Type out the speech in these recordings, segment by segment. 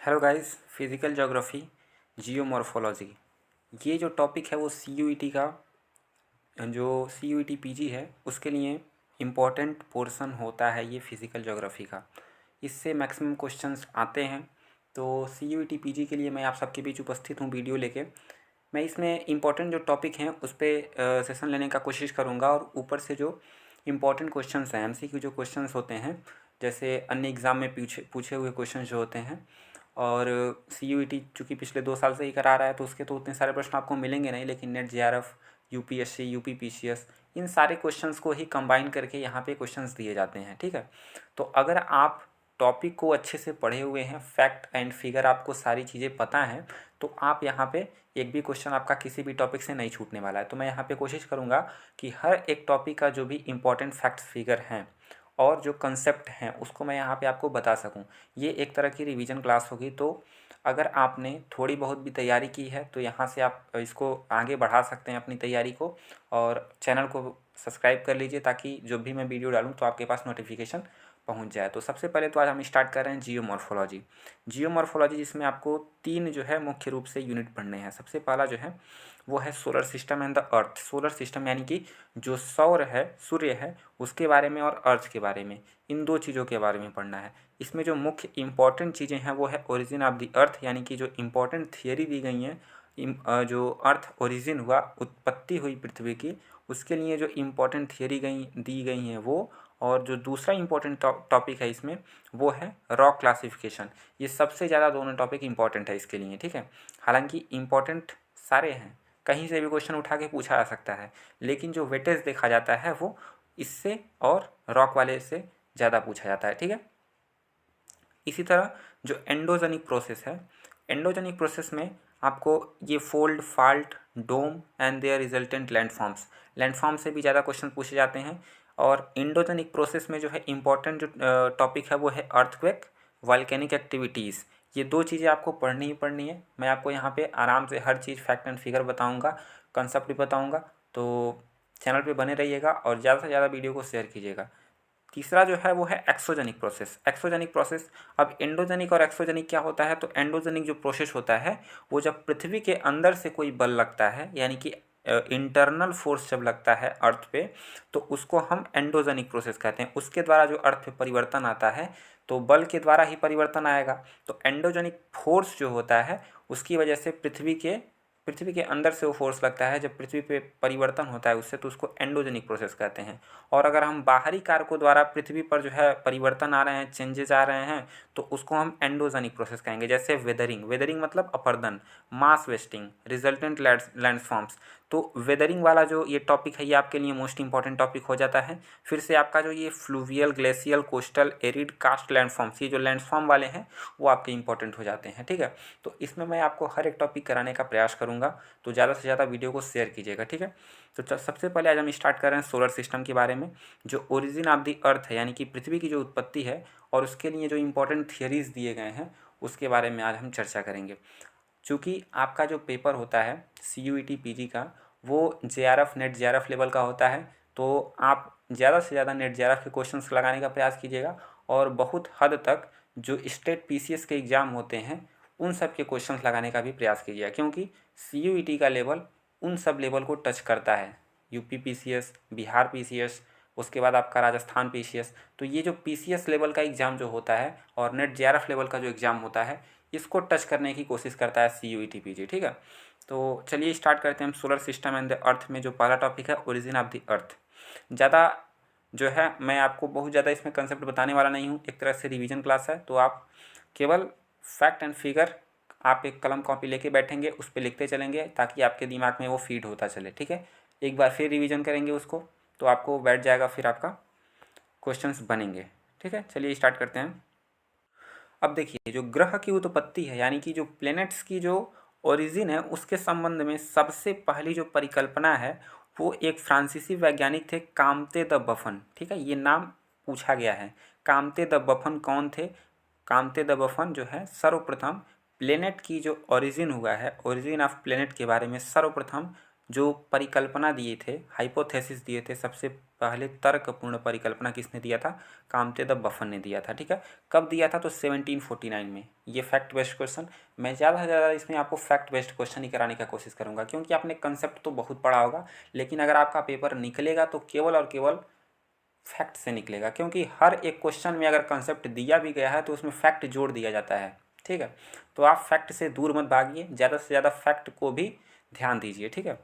Hello guys, physical geography geomorphology ये जो topic है वो CUET का जो CUET PG है उसके लिए इम्पॉर्टेंट पोर्शन होता है ये फिज़िकल ज्योग्राफी का। इससे मैक्सिमम क्वेश्चंस आते हैं। तो CUET PG के लिए मैं आप सबके बीच उपस्थित हूँ वीडियो लेके। मैं इसमें इम्पॉर्टेंट जो टॉपिक हैं उस पर सेशन लेने का कोशिश करूँगा और ऊपर से जो इम्पॉर्टेंट क्वेश्चंस हैं MCQ जो क्वेश्चंस होते हैं, जैसे अन्य एग्ज़ाम में पूछे पूछे हुए क्वेश्चन जो होते हैं। और CUET चूँकि पिछले 2 साल से ही करा रहा है तो उसके तो उतने सारे प्रश्न आपको मिलेंगे नहीं, लेकिन नेट JRF, UPSC, UPPCS इन सारे क्वेश्चंस को ही कंबाइन करके यहाँ पे क्वेश्चंस दिए जाते हैं। ठीक है, तो अगर आप टॉपिक को अच्छे से पढ़े हुए हैं, फैक्ट एंड फिगर आपको सारी चीज़ें पता हैं, तो आप यहाँ पे एक भी क्वेश्चन आपका किसी भी टॉपिक से नहीं छूटने वाला है। तो मैं यहाँ पे कोशिश करूँगा कि हर एक टॉपिक का जो भी इम्पोर्टेंट फैक्ट्स फिगर हैं और जो कंसेप्ट हैं उसको मैं यहाँ पे आपको बता सकूँ। ये एक तरह की रिवीजन क्लास होगी। तो अगर आपने थोड़ी बहुत भी तैयारी की है तो यहाँ से आप इसको आगे बढ़ा सकते हैं अपनी तैयारी को, और चैनल को सब्सक्राइब कर लीजिए ताकि जब भी मैं वीडियो डालूँ तो आपके पास नोटिफिकेशन पहुंच जाए। तो सबसे पहले तो आज हम स्टार्ट कर रहे हैं जियोमॉर्फोलॉजी, जिसमें आपको 3 जो है मुख्य रूप से यूनिट पढ़ने हैं। सबसे पहला जो है वो है solar system and the earth. Solar system यानी कि जो सौर है, सूर्य है, उसके बारे में, और अर्थ के बारे में, इन 2 चीज़ों के बारे में पढ़ना है। इसमें जो मुख्य इंपॉर्टेंट चीज़ें हैं वो है ओरिजिन ऑफ द अर्थ, यानी कि जो इम्पोर्टेंट थियरी दी गई हैं, जो अर्थ ओरिजिन हुआ, उत्पत्ति हुई पृथ्वी की, उसके लिए जो इम्पोर्टेंट थियरी दी गई हैं वो। और जो दूसरा इम्पोर्टेंट टॉपिक है इसमें वो है रॉक क्लासिफिकेशन। ये सबसे ज़्यादा दोनों टॉपिक इम्पोर्टेंट है इसके लिए। ठीक है, हालांकि इम्पोर्टेंट सारे हैं, कहीं से भी क्वेश्चन उठा के पूछा जा सकता है, लेकिन जो वेटेज देखा जाता है वो इससे और रॉक वाले से ज़्यादा पूछा जाता है। ठीक है, इसी तरह जो एंडोजेनिक प्रोसेस है, एंडोजेनिक प्रोसेस में आपको ये fold, fault, dome and their resultant landform से भी ज़्यादा क्वेश्चन पूछे जाते हैं। और एंडोजेनिक प्रोसेस में जो है इम्पॉर्टेंट जो टॉपिक है वो है अर्थक्वेक, वॉल्केनिक एक्टिविटीज़। ये 2 चीज़ें आपको पढ़नी ही पढ़नी है। मैं आपको यहाँ पे आराम से हर चीज़ फैक्ट एंड फिगर बताऊँगा, कंसेप्ट भी बताऊँगा। तो चैनल पे बने रहिएगा और ज़्यादा से ज़्यादा वीडियो को शेयर कीजिएगा। तीसरा जो है वो है एक्सोजेनिक प्रोसेस। अब एंडोजेनिक और एक्सोजेनिक क्या होता है? तो एंडोजेनिक जो प्रोसेस होता है वो जब पृथ्वी के अंदर से कोई बल लगता है, यानी कि इंटरनल फोर्स जब लगता है अर्थ पे, तो उसको हम एंडोजेनिक प्रोसेस कहते हैं। उसके द्वारा जो अर्थ पे परिवर्तन आता है, तो बल के द्वारा ही परिवर्तन आएगा। तो एंडोजेनिक फोर्स जो होता है उसकी वजह से पृथ्वी के अंदर से वो फोर्स लगता है, जब पृथ्वी पे परिवर्तन होता है उससे, तो उसको एंडोजेनिक प्रोसेस कहते हैं। और अगर हम बाहरी कारकों द्वारा पृथ्वी पर जो है परिवर्तन आ रहे हैं, चेंजेस आ रहे हैं, तो उसको हम एंडोजेनिक प्रोसेस कहेंगे। जैसे वेदरिंग मतलब अपरदन, मास वेस्टिंग, रिजल्टेंट लैंडफॉर्म्स। तो वेदरिंग वाला जो ये टॉपिक है ये आपके लिए मोस्ट इंपॉर्टेंट टॉपिक हो जाता है। फिर से आपका जो ये fluvial, glacial, coastal, arid, karst landforms, ये जो लैंडफॉर्म वाले हैं वो आपके इंपॉर्टेंट हो जाते हैं। ठीक है, तो इसमें मैं आपको हर एक टॉपिक कराने का प्रयास करूँगा, तो ज़्यादा से ज़्यादा वीडियो को शेयर कीजिएगा। ठीक है, तो सबसे पहले आज हम स्टार्ट कर रहे हैं सोलर सिस्टम के बारे में। जो ओरिजिन ऑफ द अर्थ है, यानी कि पृथ्वी की जो उत्पत्ति है और उसके लिए जो इम्पोर्टेंट थियरीज दिए गए हैं उसके बारे में आज हम चर्चा करेंगे। चूँकि आपका जो पेपर होता है CUET PG का वो JRF, नेट JRF लेवल का होता है, तो आप ज़्यादा से ज़्यादा नेट JRF के क्वेश्चंस लगाने का प्रयास कीजिएगा। और बहुत हद तक जो स्टेट PCS के एग्ज़ाम होते हैं उन सब के क्वेश्चंस लगाने का भी प्रयास कीजिएगा, क्योंकि CUET का लेवल उन सब लेवल को टच करता है। UP PCS, बिहार PCS, उसके बाद आपका राजस्थान PCS। तो ये जो PCS लेवल का एग्ज़ाम जो होता है और नेट JRF लेवल का जो एग्ज़ाम होता है, इसको टच करने की कोशिश करता है CUET PG। ठीक है, तो चलिए स्टार्ट करते हैं हम solar system and the earth में। जो पहला टॉपिक है ओरिजिन ऑफ द अर्थ। ज़्यादा जो है मैं आपको बहुत ज़्यादा इसमें कंसेप्ट बताने वाला नहीं हूँ, एक तरह से रिवीजन क्लास है। तो आप केवल फैक्ट एंड फिगर, आप एक कलम कॉपी लेके बैठेंगे, उस पर लिखते चलेंगे ताकि आपके दिमाग में वो फीड होता चले। ठीक है, एक बार फिर रिवीजन करेंगे उसको तो आपको बैठ जाएगा, फिर आपका क्वेश्चंस बनेंगे। ठीक है, चलिए स्टार्ट करते हैं। अब देखिए, जो ग्रह की उत्पत्ति है, यानी कि जो प्लैनेट्स की जो ओरिजिन है, उसके संबंध में सबसे पहली जो परिकल्पना है वो एक फ्रांसीसी वैज्ञानिक थे, कामते द बफन। ठीक है, ये नाम पूछा गया है। कामते द बफन कौन थे? कामते द बफन जो है सर्वप्रथम प्लेनेट की जो ओरिजिन हुआ है, ओरिजिन ऑफ प्लेनेट के बारे में सर्वप्रथम जो परिकल्पना दिए थे, हाइपोथेसिस दिए थे, सबसे पहले तर्कपूर्ण परिकल्पना किसने दिया था? कामतेद बफन ने दिया था। ठीक है, कब दिया था? तो 1749 में। ये फैक्ट बेस्ड क्वेश्चन, मैं ज़्यादा से ज़्यादा इसमें आपको फैक्ट बेस्ड क्वेश्चन ही कराने का कोशिश करूँगा, क्योंकि आपने कंसेप्ट तो बहुत पढ़ा होगा, लेकिन अगर आपका पेपर निकलेगा तो केवल और केवल फैक्ट से निकलेगा, क्योंकि हर एक क्वेश्चन में अगर कंसेप्ट दिया भी गया है तो उसमें फैक्ट जोड़ दिया जाता है। ठीक है, तो आप फैक्ट से दूर मत भागिए, ज़्यादा से ज़्यादा फैक्ट को भी ध्यान दीजिए। ठीक है,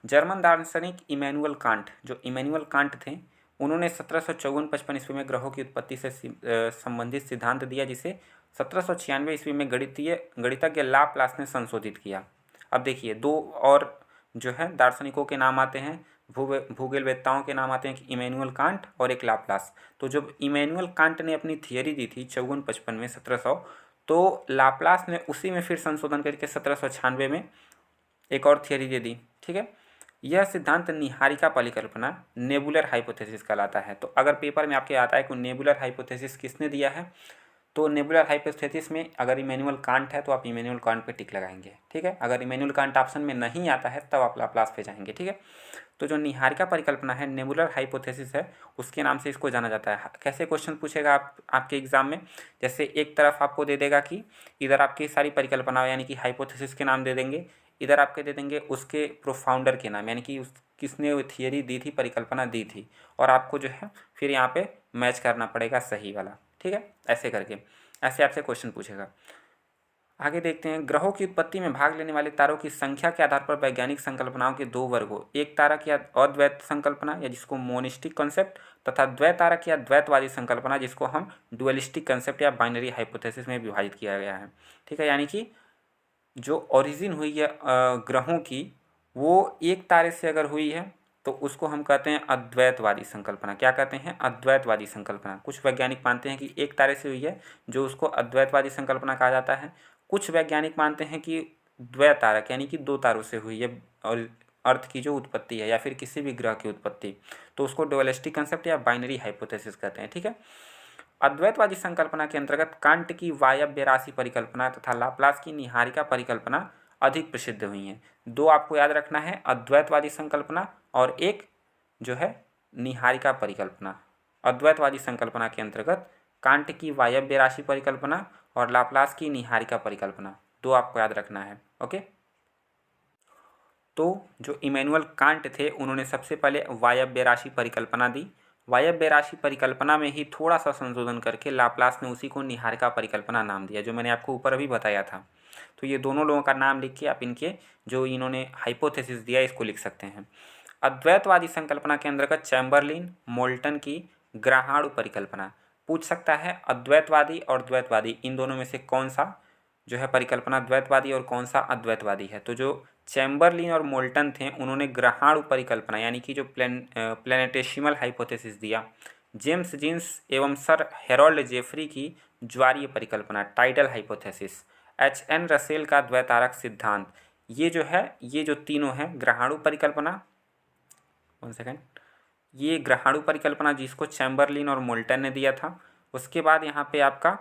जर्मन दार्शनिक इमैनुअल कांट, जो इमैनुअल कांट थे, उन्होंने 1754-55 ईस्वी में ग्रहों की उत्पत्ति से संबंधित सिद्धांत दिया, जिसे 1796 ईस्वी में गणितज्ञ लाप्लास ने संशोधित किया। अब देखिए, दो और जो है दार्शनिकों के नाम आते हैं, भूगोलवेत्ताओं के नाम आते हैं, कि इमैनुअल कांट और एक लाप्लास। तो जब इमैनुअल कांट ने अपनी थियरी दी थी 54-55 में 1700, तो लाप्लास ने उसी में फिर संशोधन करके 1796 में एक और थियरी दे दी। ठीक है, यह सिद्धांत निहारिका परिकल्पना, नेबुलर हाइपोथेसिस कहलाता है। तो अगर पेपर में आपके आता है कि नेबुलर हाइपोथेसिस किसने दिया है, तो नेबुलर हाइपोथेसिस में अगर इमैनुअल कांट है तो आप इमैनुअल कांट पे टिक लगाएंगे। ठीक है, अगर इमैनुअल कांट ऑप्शन में नहीं आता है तब आप लाप्लास पे जाएंगे। ठीक है, तो जो निहारिका परिकल्पना है, नेबुलर हाइपोथेसिस है, उसके नाम से इसको जाना जाता है। कैसे क्वेश्चन पूछेगा आपके एग्जाम में? जैसे एक तरफ आपको दे देगा कि इधर आपकी सारी परिकल्पना यानी कि हाइपोथेसिस के नाम दे देंगे, इधर आपके दे देंगे उसके प्रोफाउंडर के नाम, यानी कि किसने वो थियरी दी थी, परिकल्पना दी थी, और आपको जो है फिर यहाँ पे मैच करना पड़ेगा सही वाला। ठीक है, ऐसे करके ऐसे आपसे क्वेश्चन पूछेगा। आगे देखते हैं, ग्रहों की उत्पत्ति में भाग लेने वाले तारों की संख्या के आधार पर वैज्ञानिक संकल्पनाओं के दो वर्गों, एक तारक या अद्वैत संकल्पना या जिसको मोनिस्टिक कॉन्सेप्ट, तथा द्वैतारक या द्वैतवादी संकल्पना जिसको हम डुअलिस्टिक कॉन्सेप्ट या बाइनरी हाइपोथेसिस में विभाजित किया गया है। ठीक है, यानी कि जो ओरिजिन हुई है ग्रहों की, वो एक तारे से अगर हुई है तो उसको हम कहते हैं अद्वैतवादी संकल्पना। क्या कहते हैं? अद्वैतवादी संकल्पना। कुछ वैज्ञानिक मानते हैं कि एक तारे से हुई है, जो उसको अद्वैतवादी संकल्पना कहा जाता है। कुछ वैज्ञानिक मानते हैं कि द्वैतारक यानी कि दो तारों से हुई है और अर्थ की जो उत्पत्ति है या फिर किसी भी ग्रह की उत्पत्ति, तो उसको डुअलिस्टिक कंसेप्ट या बाइनरी हाइपोथेसिस कहते हैं। ठीक है, अद्वैतवादी संकल्पना के अंतर्गत कांट की वायव्य राशि परिकल्पना तथा लाप्लास की निहारिका परिकल्पना अधिक प्रसिद्ध हुई हैं। दो आपको याद रखना है, अद्वैतवादी संकल्पना और एक जो है निहारिका परिकल्पना। अद्वैतवादी संकल्पना के अंतर्गत कांट की वायव्य राशि परिकल्पना और लाप्लास की निहारिका परिकल्पना, दो आपको याद रखना है। ओके, तो जो इमैनुअल कांट थे, उन्होंने सबसे पहले वायव्य राशि परिकल्पना दी। वायव्य राशि परिकल्पना में ही थोड़ा सा संशोधन करके लाप्लास ने उसी को निहारिका परिकल्पना नाम दिया, जो मैंने आपको ऊपर अभी बताया था। तो ये दोनों लोगों का नाम लिख के आप इनके जो इन्होंने हाइपोथेसिस दिया इसको लिख सकते हैं। अद्वैतवादी संकल्पना के अंतर्गत चैम्बरलिन, मोल्टन की ग्रहाणु परिकल्पना। पूछ सकता है अद्वैतवादी और द्वैतवादी इन दोनों में से कौन सा जो है परिकल्पना द्वैतवादी और कौन सा अद्वैतवादी है। तो जो चैम्बरलिन और मोल्टन थे, उन्होंने ग्रहाणु परिकल्पना यानी कि जो प्लेनेटेशिमल हाइपोथेसिस दिया। जेम्स जीन्स एवं सर हेरोल्ड जेफरी की ज्वारीय परिकल्पना, टाइडल हाइपोथेसिस। H.N. रसेल का द्वैतारक सिद्धांत। ये जो है, ये जो तीनों हैं, ग्रहाणु परिकल्पना, 1 सेकेंड, ये ग्रहाणु परिकल्पना जिसको चैम्बरलिन और मोल्टन ने दिया था। उसके बाद यहाँ पे आपका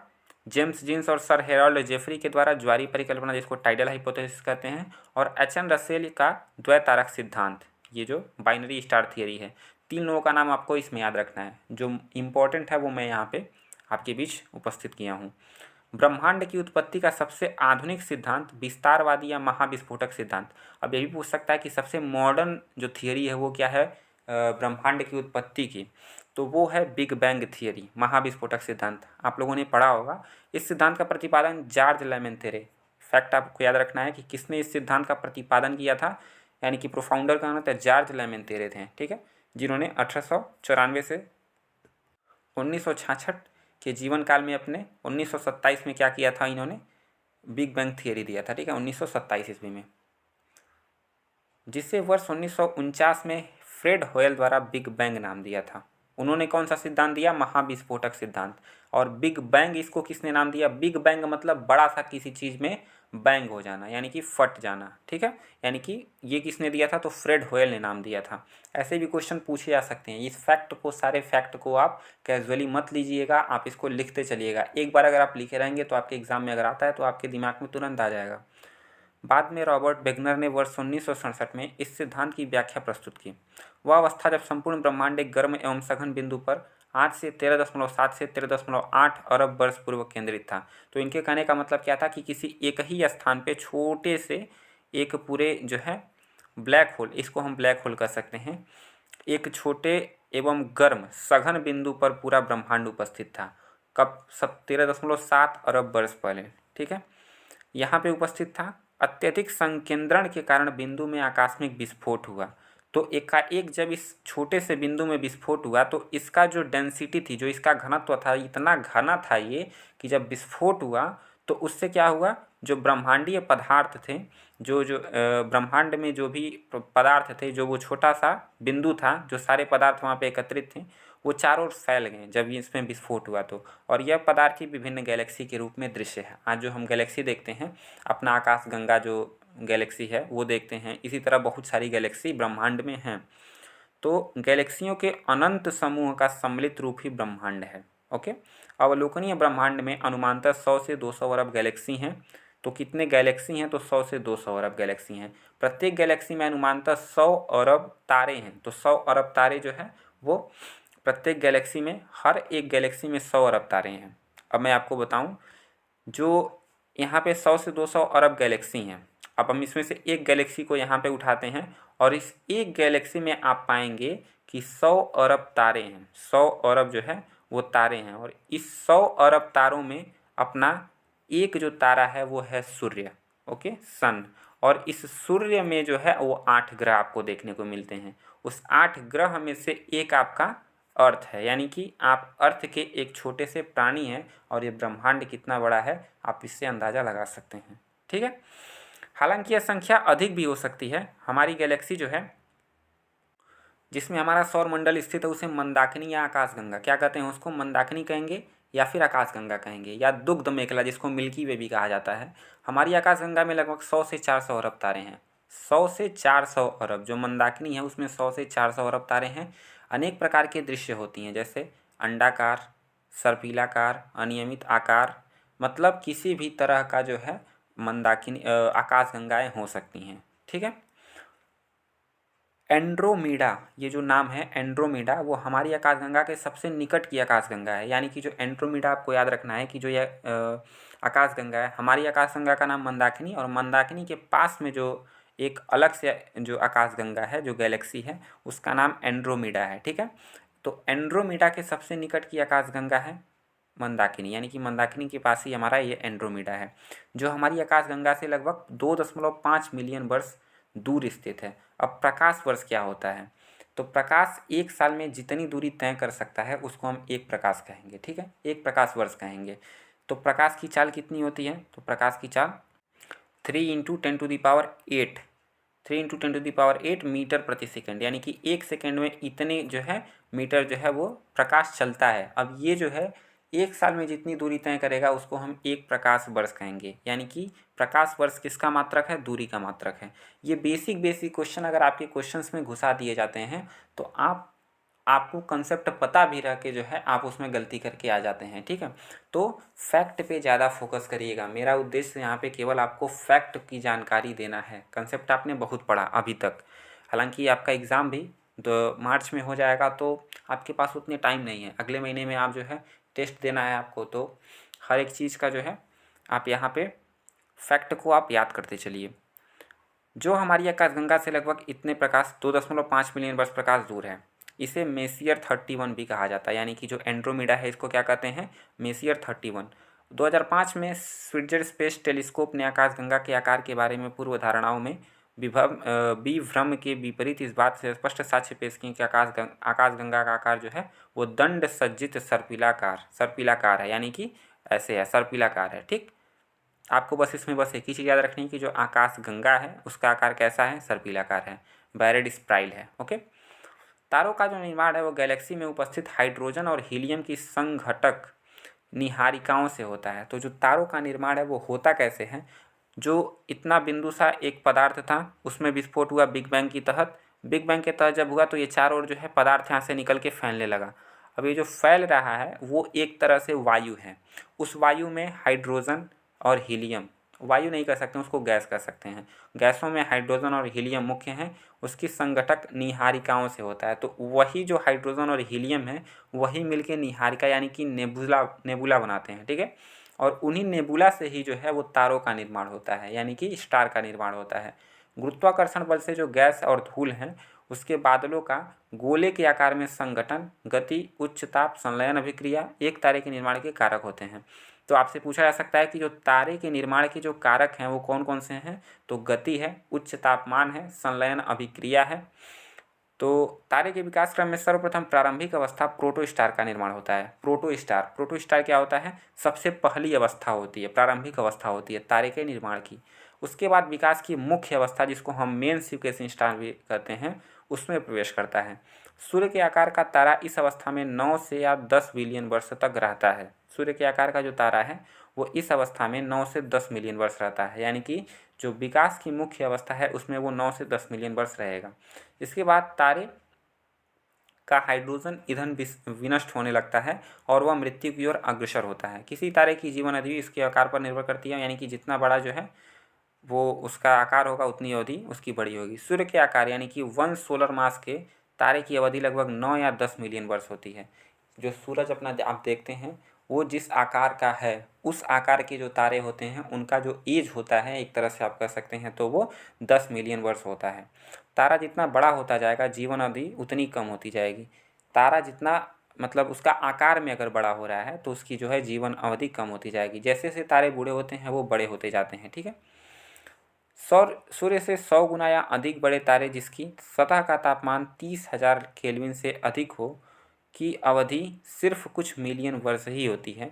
जेम्स जीन्स और सर हेरोल्ड जेफरी के द्वारा ज्वारीय परिकल्पना जिसको टाइडल हाइपोथेसिस कहते हैं, और H.N. रसेल का द्वैतारक सिद्धांत, ये जो बाइनरी स्टार थियरी है। तीन लोगों का नाम आपको इसमें याद रखना है, जो इम्पोर्टेंट है वो मैं यहाँ पे आपके बीच उपस्थित किया हूँ। ब्रह्मांड की उत्पत्ति का सबसे आधुनिक सिद्धांत विस्तारवादी या महाविस्फोटक सिद्धांत। अब ये भी पूछ सकता है कि सबसे मॉडर्न जो थियरी है वो क्या है ब्रह्मांड की उत्पत्ति की, तो वो है बिग बैंग थियरी, महाविस्फोटक सिद्धांत। आप लोगों ने पढ़ा होगा। इस सिद्धांत का प्रतिपादन जॉर्ज लेमेंथेरे। फैक्ट आपको याद रखना है कि किसने इस सिद्धांत का प्रतिपादन किया था, यानी कि प्रोफाउंडर का नाम था जॉर्ज लेमेंथेरे थे। ठीक है, जिन्होंने 1894 से 1966 के जीवन काल में अपने 1927 में क्या किया था, इन्होंने बिग बैंग थियरी दिया था। ठीक है, 1927 ईस्वी में, जिसे वर्ष 1949 में फ्रेड होयल द्वारा बिग बैंग नाम दिया था। उन्होंने कौन सा सिद्धांत दिया? महाविस्फोटक सिद्धांत। और बिग बैंग इसको किसने नाम दिया? बिग बैंग मतलब बड़ा सा किसी चीज़ में बैंग हो जाना, यानी कि फट जाना। ठीक है, यानी कि ये किसने दिया था? तो फ्रेड होयल ने नाम दिया था। ऐसे भी क्वेश्चन पूछे जा सकते हैं। इस फैक्ट को, सारे फैक्ट को आप कैजुअली मत लीजिएगा, आप इसको लिखते चलिएगा। एक बार अगर आप लिखे रहेंगे तो आपके एग्जाम में अगर आता है तो आपके दिमाग में तुरंत आ जाएगा। बाद में रॉबर्ट वेगनर ने वर्ष 1967 में इस सिद्धांत की व्याख्या प्रस्तुत की। वह अवस्था जब संपूर्ण ब्रह्मांड एक गर्म एवं सघन बिंदु पर आज से 13.7 से 13.8 अरब वर्ष पूर्व केंद्रित था। तो इनके कहने का मतलब क्या था कि किसी एक ही स्थान पे छोटे से एक पूरे जो है ब्लैक होल, इसको हम ब्लैक होल कह सकते हैं, एक छोटे एवं गर्म सघन बिंदु पर पूरा ब्रह्मांड उपस्थित था। कब? सब 13.7 अरब वर्ष पहले। ठीक है, यहाँ पे उपस्थित था। अत्यधिक संकेंद्रण के कारण बिंदु में आकस्मिक विस्फोट हुआ। तो एकाएक जब इस छोटे से बिंदु में विस्फोट हुआ तो इसका जो डेंसिटी थी, जो इसका घनत्व था, इतना घना था ये कि जब विस्फोट हुआ तो उससे क्या हुआ, जो ब्रह्मांडीय पदार्थ थे, जो जो ब्रह्मांड में जो भी पदार्थ थे, जो वो छोटा सा बिंदु था, जो सारे पदार्थ वहाँ पे एकत्रित थे, वो चारों ओर फैल गए जब इसमें विस्फोट हुआ। तो और यह पदार्थ ही विभिन्न गैलेक्सी के रूप में दृश्य है। आज जो हम गैलेक्सी देखते हैं, अपना आकाशगंगा जो गैलेक्सी है वो देखते हैं, इसी तरह बहुत सारी गैलेक्सी ब्रह्मांड में हैं। तो गैलेक्सियों के अनंत समूह का सम्मिलित रूप ही ब्रह्मांड है। ओके, अवलोकनीय ब्रह्मांड में अनुमानतः 100 से 200 अरब गैलेक्सी हैं। तो कितने गैलेक्सी हैं? तो 100 से 200 अरब गैलेक्सी हैं। प्रत्येक गैलेक्सी में अनुमानतः 100 अरब तारे हैं। तो 100 अरब तारे जो है वो प्रत्येक गैलेक्सी में, हर एक गैलेक्सी में 100 अरब तारे हैं। अब मैं आपको बताऊं, जो यहाँ पे 100 से 200 अरब गैलेक्सी हैं, अब हम इसमें से एक गैलेक्सी को यहाँ पे उठाते हैं और इस एक गैलेक्सी में आप पाएंगे कि 100 अरब तारे हैं। 100 अरब जो है वो तारे हैं और इस 100 अरब तारों में अपना एक जो तारा है वो है सूर्य। ओके, सन। और इस सूर्य में जो है वो 8 ग्रह आपको देखने को मिलते हैं। उस 8 ग्रह में से एक आपका अर्थ है, यानी कि आप अर्थ के एक छोटे से प्राणी हैं और ये ब्रह्मांड कितना बड़ा है आप इससे अंदाज़ा लगा सकते हैं। ठीक है, हालांकि यह संख्या अधिक भी हो सकती है। हमारी गैलेक्सी जो है जिसमें हमारा सौर मंडल स्थित है उसे मंदाकिनी या आकाशगंगा, क्या कहते हैं उसको, मंदाकिनी कहेंगे या फिर आकाशगंगा कहेंगे, या दुग्ध मेखला जिसको मिल्की वे भी कहा जाता है। हमारी आकाशगंगा में लगभग 100 से 400 अरब तारे हैं। 100 से 400 अरब। जो मंदाकिनी है उसमें 100 से 400 अरब तारे हैं। अनेक प्रकार के दृश्य होती हैं, जैसे अंडाकार, सर्पिलाकार, अनियमित आकार, मतलब किसी भी तरह का जो है मंदाकिनी आकाशगंगाएँ हो सकती हैं। ठीक है, एंड्रोमीडा, ये जो नाम है एंड्रोमीडा, वो हमारी आकाशगंगा के सबसे निकट की आकाशगंगा है। यानी कि जो एंड्रोमीडा, आपको याद रखना है कि जो ये आकाशगंगा है, हमारी आकाशगंगा का नाम मंदाकिनी, और मंदाकिनी के पास में जो एक अलग से जो आकाशगंगा है, जो गैलेक्सी है, उसका नाम एंड्रोमीडा है। ठीक है, तो एंड्रोमीडा के सबसे निकट की आकाशगंगा है मंदाकिनी, यानी कि मंदाकिनी के पास ही हमारा ये एंड्रोमीडा है, जो हमारी आकाशगंगा से लगभग 2.5 मिलियन वर्ष दूर स्थित है। अब प्रकाश वर्ष क्या होता है? तो प्रकाश एक साल में जितनी दूरी तय कर सकता है उसको हम एक प्रकाश कहेंगे। ठीक है, एक प्रकाश वर्ष कहेंगे। तो प्रकाश की चाल कितनी होती है? तो प्रकाश की चाल 3 × 10⁸, 3 × 10⁸ मीटर प्रति सेकंड, यानी कि एक सेकंड में इतने जो है मीटर जो है वो प्रकाश चलता है। अब ये जो है एक साल में जितनी दूरी तय करेगा उसको हम एक प्रकाश वर्ष कहेंगे, यानी कि प्रकाश वर्ष किसका मात्रक है? दूरी का मात्रक है। ये बेसिक क्वेश्चन अगर आपके क्वेश्चंस में घुसा दिए जाते हैं तो आपको कंसेप्ट पता भी रह के जो है आप उसमें गलती करके आ जाते हैं। ठीक है, तो फैक्ट पे ज़्यादा फोकस करिएगा। मेरा उद्देश्य यहाँ पे केवल आपको फैक्ट की जानकारी देना है। कंसेप्ट आपने बहुत पढ़ा अभी तक, हालांकि आपका एग्ज़ाम भी मार्च में हो जाएगा, तो आपके पास उतने टाइम नहीं है। अगले महीने में आप जो है टेस्ट देना है आपको, तो हर एक चीज़ का जो है आप यहाँ पे फैक्ट को आप याद करते चलिए। जो हमारी आकाशगंगा से लगभग इतने प्रकाश 2.5 मिलियन वर्ष प्रकाश दूर है, इसे मेसियर 31 भी कहा जाता है, यानी कि जो एंड्रोमीडा है इसको क्या कहते हैं? मेसियर 31। 2005 में स्विट्जर स्पेस टेलीस्कोप ने आकाशगंगा के आकार के बारे में पूर्व धारणाओं में विभ्रम के विपरीत इस बात से स्पष्ट साक्ष्य पेश किए कि आकाशगंगा का आकार जो है वो दंड सज्जित सर्पिलाकार है, यानी कि ऐसे है, सर्पिलाकार है। ठीक, आपको बस इसमें बस एक ही चीज़ याद रखनी है कि जो आकाशगंगा है उसका आकार कैसा है? सर्पिलाकार है, बैरेड स्पाइरल है। ओके, तारों का जो निर्माण है वो गैलेक्सी में उपस्थित हाइड्रोजन और हीलियम की संघटक निहारिकाओं से होता है। तो जो तारों का निर्माण है वो होता कैसे है? जो इतना बिंदु सा एक पदार्थ था उसमें विस्फोट हुआ बिग बैंग की तहत। बिग बैंग के तहत जब हुआ तो ये चारों ओर जो है पदार्थ यहाँ से निकल के फैलने लगा। अब ये जो फैल रहा है वो एक तरह से वायु है। उस वायु में हाइड्रोजन और हीलियम वायु नहीं कह सकते, उसको गैस कह सकते हैं। गैसों में हाइड्रोजन और हीलियम मुख्य हैं, उसकी संगठक निहारिकाओं से होता है। तो वही जो हाइड्रोजन और हीलियम है वही मिलके निहारिका यानी कि नेबुला नेबुला बनाते हैं, ठीक है। और उन्हीं नेबुला से ही जो है वो तारों का निर्माण होता है, यानी कि स्टार का निर्माण होता है। गुरुत्वाकर्षण बल से जो गैस और धूल हैं उसके बादलों का गोले के आकार में संगठन, गति, उच्च ताप, संलयन अभिक्रिया एक तारे के निर्माण के कारक होते हैं। तो आपसे पूछा जा सकता है कि जो तारे के निर्माण के जो कारक हैं वो कौन कौन से हैं। तो गति है, उच्च तापमान है, संलयन अभिक्रिया है। तो तारे के विकास क्रम में सर्वप्रथम प्रारंभिक अवस्था प्रोटोस्टार का निर्माण होता है। प्रोटोस्टार क्या होता है, सबसे पहली अवस्था होती है, प्रारंभिक अवस्था होती है तारे के निर्माण की। उसके बाद विकास की मुख्य अवस्था जिसको हम मेन सीक्वेंस स्टार भी कहते हैं उसमें प्रवेश करता है। सूर्य के आकार का तारा इस अवस्था में 9 से या 10 बिलियन वर्ष तक रहता है। सूर्य के आकार का जो तारा है वो इस अवस्था में 9 से 10 मिलियन वर्ष रहता है, यानी कि जो विकास की मुख्य अवस्था है उसमें वो 9 से 10 मिलियन वर्ष रहेगा। इसके बाद तारे का हाइड्रोजन ईंधन विनष्ट होने लगता है और वह मृत्यु की ओर अग्रसर होता है। किसी तारे की जीवन अवधि इसके आकार पर निर्भर करती है, यानी कि जितना बड़ा जो है वो उसका आकार होगा उतनी अवधि उसकी बड़ी होगी। सूर्य के आकार यानी कि 1 सोलर मास के तारे की अवधि लगभग 9 या 10 मिलियन वर्ष होती है। जो सूरज अपना आप देखते हैं वो जिस आकार का है उस आकार के जो तारे होते हैं उनका जो एज होता है एक तरह से आप कह सकते हैं तो वो 10 मिलियन वर्ष होता है। तारा जितना बड़ा होता जाएगा जीवन अवधि उतनी कम होती जाएगी। तारा जितना मतलब उसका आकार में अगर बड़ा हो रहा है तो उसकी जो है जीवन अवधि कम होती जाएगी। जैसे जैसे तारे बूढ़े होते हैं वो बड़े होते जाते हैं, ठीक है। सूर्य से 100 गुना या अधिक बड़े तारे जिसकी सतह का तापमान 30,000 केल्विन से अधिक हो की अवधि सिर्फ कुछ मिलियन वर्ष ही होती है।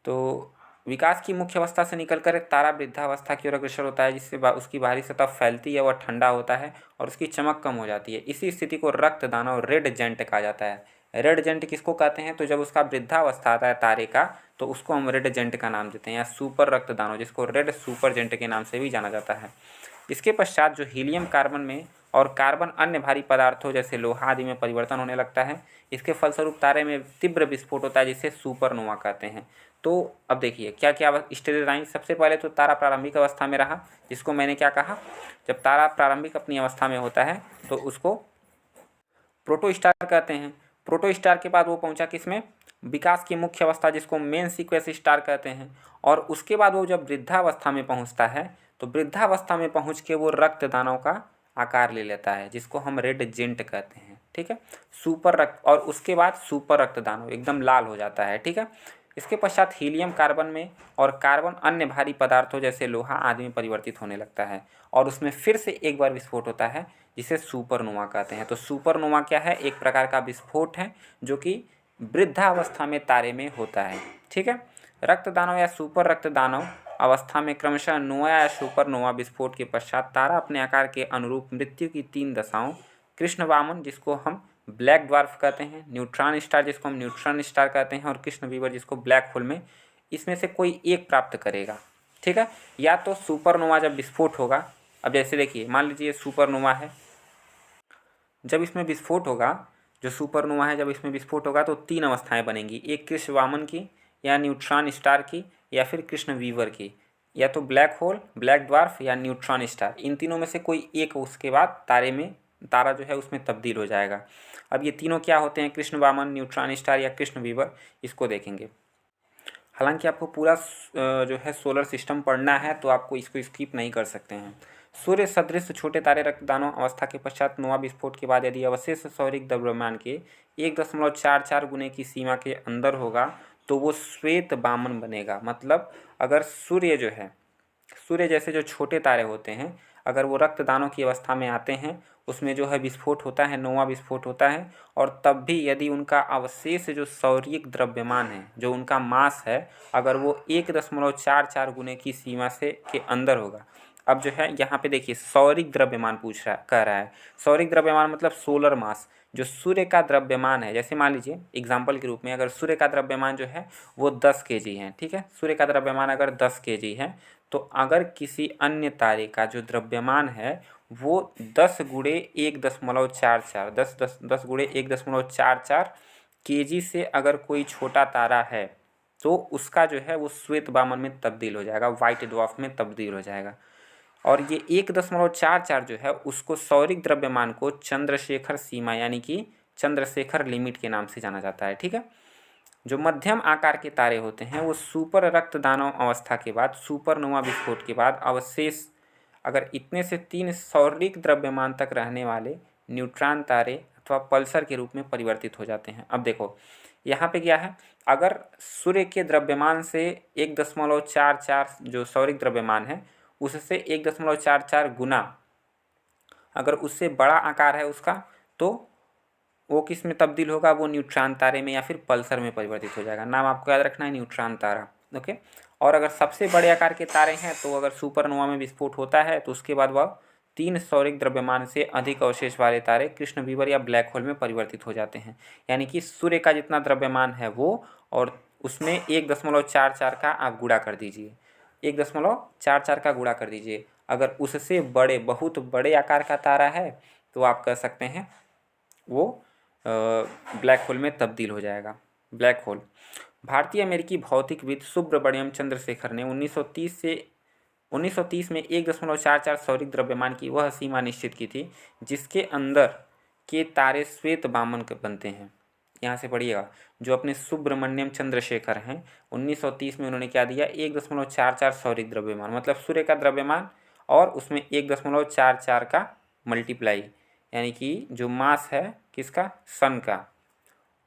तो विकास की मुख्य अवस्था से निकलकर तारा वृद्धावस्था की ओर अग्रसर होता है, जिससे उसकी बाहरी सतह फैलती है, वह ठंडा होता है और उसकी चमक कम हो जाती है। इसी स्थिति को रक्त दानव रेड जेंट कहा जाता है। रेड जेंट किसको कहते हैं, तो जब उसका वृद्धावस्था आता है तारे का तो उसको हम रेड जेंट का नाम देते हैं, या सुपर रक्त दानव जिसको रेड सुपर जेंट के नाम से भी जाना जाता है। इसके पश्चात जो हीलियम कार्बन में और कार्बन अन्य भारी पदार्थों जैसे लोहा आदि में परिवर्तन होने लगता है। इसके फलस्वरूप तारे में तीव्र विस्फोट होता है जिसे सुपरनोवा कहते हैं। तो अब देखिए क्या क्या स्टेजेस आई। सबसे पहले तो तारा प्रारंभिक अवस्था में रहा, जिसको मैंने क्या कहा, जब तारा प्रारंभिक अपनी अवस्था में होता है तो उसको प्रोटोस्टार कहते हैं। प्रोटोस्टार के बाद वो पहुंचा किसमें, विकास की मुख्य अवस्था जिसको मेन सीक्वेंस स्टार कहते हैं। और उसके बाद वो जब वृद्धावस्था में पहुंचता है तो वृद्धावस्था में पहुंच के वो रक्त दानव का आकार ले लेता है जिसको हम रेड जेंट कहते हैं, ठीक है। सुपर रक्त, और उसके बाद सुपर रक्त दानव एकदम लाल हो जाता है, ठीक है। इसके पश्चात हीलियम कार्बन में और कार्बन अन्य भारी पदार्थों जैसे लोहा आदि में परिवर्तित होने लगता है और उसमें फिर से एक बार विस्फोट होता है जिसे सुपरनोवा कहते हैं। तो सुपरनोवा क्या है, एक प्रकार का विस्फोट है जो कि वृद्धावस्था में तारे में होता है, ठीक है। रक्त दानव या सुपर रक्त दानव अवस्था में क्रमशः नोवा या सुपरनोवा विस्फोट के पश्चात तारा अपने आकार के अनुरूप मृत्यु की 3 दशाओं, कृष्ण वामन जिसको हम ब्लैक ड्वार्फ कहते हैं, न्यूट्रॉन स्टार जिसको हम न्यूट्रॉन स्टार कहते हैं और कृष्ण वीवर जिसको ब्लैक होल में, इसमें से कोई एक प्राप्त करेगा, ठीक है। या तो सुपरनोवा जब विस्फोट होगा, अब जैसे देखिए मान लीजिए सुपरनोवा है, जब इसमें विस्फोट होगा, जो सुपरनोवा है जब इसमें विस्फोट होगा तो 3 अवस्थाएं बनेंगी, एक कृष्ण वामन की या न्यूट्रॉन स्टार की या फिर कृष्ण वीवर की, या तो ब्लैक होल, ब्लैक ड्वार्फ या न्यूट्रॉन स्टार। इन तीनों में से कोई एक उसके बाद तारा जो है उसमें तब्दील हो जाएगा। अब ये तीनों क्या होते हैं, कृष्ण वामन, न्यूट्रॉन स्टार या कृष्ण वीवर, इसको देखेंगे। हालांकि आपको पूरा जो है सोलर सिस्टम पढ़ना है तो आपको इसको स्किप नहीं कर सकते हैं। सूर्य सदृश छोटे तारे रक्तदानों अवस्था के पश्चात नोवा विस्फोट के बाद यदि अवशेष सौरिक द्रव्यमान के 1.44 गुने की सीमा के अंदर होगा तो वो श्वेत वामन बनेगा। मतलब अगर सूर्य जैसे जो छोटे तारे होते हैं, अगर वो रक्तदानों की अवस्था में आते हैं, उसमें जो है विस्फोट होता है, नोवा विस्फोट होता है, और तब भी यदि उनका अवशेष जो सौरिक द्रव्यमान है, जो उनका मास है, अगर वो 1.44 गुने की सीमा से के अंदर होगा। अब जो है यहाँ पे देखिए सौरिक द्रव्यमान कह रहा है। सौरिक द्रव्यमान मतलब सोलर मास, जो सूर्य का द्रव्यमान है। जैसे मान लीजिए एग्जाम्पल के रूप में अगर सूर्य का द्रव्यमान जो है वो 10 kg है, ठीक है। सूर्य का द्रव्यमान अगर 10 kg है तो अगर किसी अन्य तारे का जो द्रव्यमान है वो 10 गुणे 1.44 10 गुणे 1.44 kg से अगर कोई छोटा तारा है, तो उसका जो है वो श्वेत वामन में तब्दील हो जाएगा, वाइट ड्वार्फ में तब्दील हो जाएगा। और ये 1.44 जो है उसको सौरिक द्रव्यमान को चंद्रशेखर सीमा यानी कि चंद्रशेखर लिमिट के नाम से जाना जाता है। ठीक है, जो मध्यम आकार के तारे होते हैं वो सुपर रक्तदानव अवस्था के बाद, सुपरनोवा विस्फोट के बाद अवशेष अगर इतने से 3 सौरिक द्रव्यमान तक रहने वाले न्यूट्रॉन तारे अथवा पल्सर के रूप में परिवर्तित हो जाते हैं। अब देखो यहाँ पे क्या है, अगर सूर्य के द्रव्यमान से 1.44 जो सौरिक द्रव्यमान है उससे 1.44 गुना अगर उससे बड़ा आकार है उसका, तो वो किस में तब्दील होगा, वो न्यूट्रॉन तारे में या फिर पल्सर में परिवर्तित हो जाएगा। नाम आपको याद रखना है, न्यूट्रॉन तारा। ओके, और अगर सबसे बड़े आकार के तारे हैं तो अगर सुपरनोवा में विस्फोट होता है तो उसके बाद वह 3 सौरिक द्रव्यमान से अधिक अवशेष वाले तारे कृष्ण बीवर या ब्लैक होल में परिवर्तित हो जाते हैं। यानी कि सूर्य का जितना द्रव्यमान है वो, और उसमें 1.44 का आप गुणा कर दीजिए, 1.44 का गुणा कर दीजिए। अगर उससे बड़े, बहुत बड़े आकार का तारा है तो आप कह सकते हैं वो ब्लैक होल में तब्दील हो जाएगा। ब्लैक होल, भारतीय अमेरिकी भौतिकविद सुब्रमण्यम चंद्रशेखर ने 1930 में 1.44 सौरिक द्रव्यमान की वह सीमा निश्चित की थी जिसके अंदर के तारे श्वेत वामन बनते हैं। यहाँ से पढ़िएगा, जो अपने सुब्रमण्यम चंद्रशेखर हैं 1930 में उन्होंने क्या दिया, 1.44 सौरिक द्रव्यमान, मतलब सूर्य का द्रव्यमान और उसमें 1.44 का मल्टीप्लाई, यानी कि जो मास है किसका, सन का,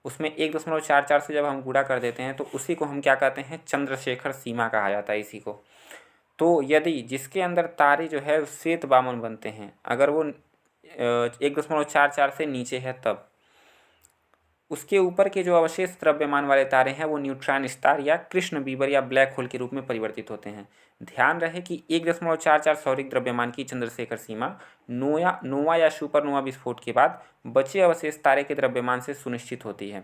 उसमें 1.44 से जब हम गुणा कर देते हैं तो उसी को हम क्या कहते हैं, चंद्रशेखर सीमा कहा जाता है इसी को। तो यदि जिसके अंदर तारे जो है श्वेत वामन बनते हैं, अगर वो 1.44 से नीचे है तब उसके ऊपर के जो अवशेष द्रव्यमान वाले तारे हैं वो न्यूट्रॉन स्टार या कृष्ण बीवर या ब्लैक होल के रूप में परिवर्तित होते हैं। ध्यान रहे कि 1.44 सौरिक द्रव्यमान की चंद्रशेखर सीमा नोवा या सुपरनोवा विस्फोट के बाद बचे अवशेष तारे के द्रव्यमान से सुनिश्चित होती है।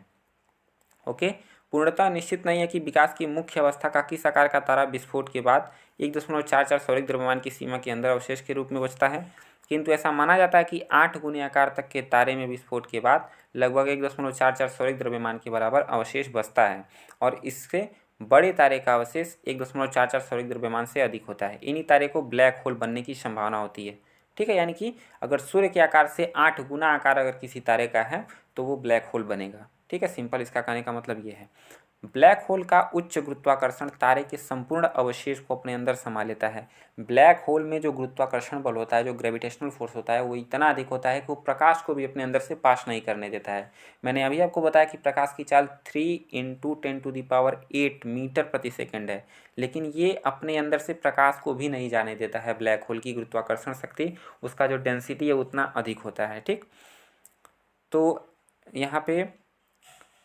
ओके, पूर्णतः निश्चित नहीं है कि विकास की मुख्य अवस्था का किस आकार का तारा विस्फोट के बाद 1.44 सौरिक द्रव्यमान की सीमा के अंदर अवशेष के रूप में बचता है, किंतु ऐसा माना जाता है कि 8 गुने आकार तक के तारे में विस्फोट के बाद लगभग 1.44 सौरिक द्रव्यमान के बराबर अवशेष बचता है, और इससे बड़े तारे का अवशेष 1.44 सौरिक द्रव्यमान से अधिक होता है। इन्हीं तारे को ब्लैक होल बनने की संभावना होती है। ठीक है, यानी कि अगर सूर्य के आकार से 8 गुना आकार अगर किसी तारे का है तो वो ब्लैक होल बनेगा। ठीक है, सिंपल इसका कहने का मतलब ये है। ब्लैक होल का उच्च गुरुत्वाकर्षण तारे के संपूर्ण अवशेष को अपने अंदर समा लेता है। ब्लैक होल में जो गुरुत्वाकर्षण बल होता है, जो ग्रेविटेशनल फोर्स होता है, वो इतना अधिक होता है कि वो प्रकाश को भी अपने अंदर से पास नहीं करने देता है। मैंने अभी आपको बताया कि प्रकाश की चाल 3 × 10⁸ मीटर प्रति सेकेंड है, लेकिन ये अपने अंदर से प्रकाश को भी नहीं जाने देता है। ब्लैक होल की गुरुत्वाकर्षण शक्ति, उसका जो डेंसिटी है उतना अधिक होता है। ठीक, तो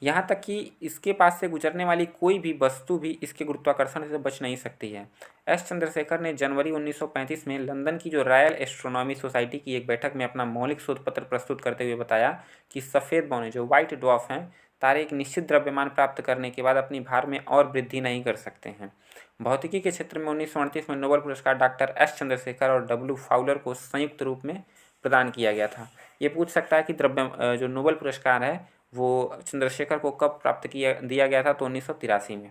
यहाँ तक कि इसके पास से गुजरने वाली कोई भी वस्तु भी इसके गुरुत्वाकर्षण से बच नहीं सकती है। एस चंद्रशेखर ने जनवरी 1935 में लंदन की जो रॉयल एस्ट्रोनॉमी सोसाइटी की एक बैठक में अपना मौलिक शोध पत्र प्रस्तुत करते हुए बताया कि सफ़ेद बौने जो व्हाइट ड्वार्फ हैं, तारे एक निश्चित द्रव्यमान प्राप्त करने के बाद अपनी भार में और वृद्धि नहीं कर सकते हैं। भौतिकी के क्षेत्र में 1938 में नोबेल पुरस्कार डॉक्टर एस चंद्रशेखर और डब्ल्यू फाउलर को संयुक्त रूप में प्रदान किया गया था। ये पूछ सकता है कि जो नोबेल पुरस्कार है वो चंद्रशेखर को कब दिया गया था, तो 1983 में।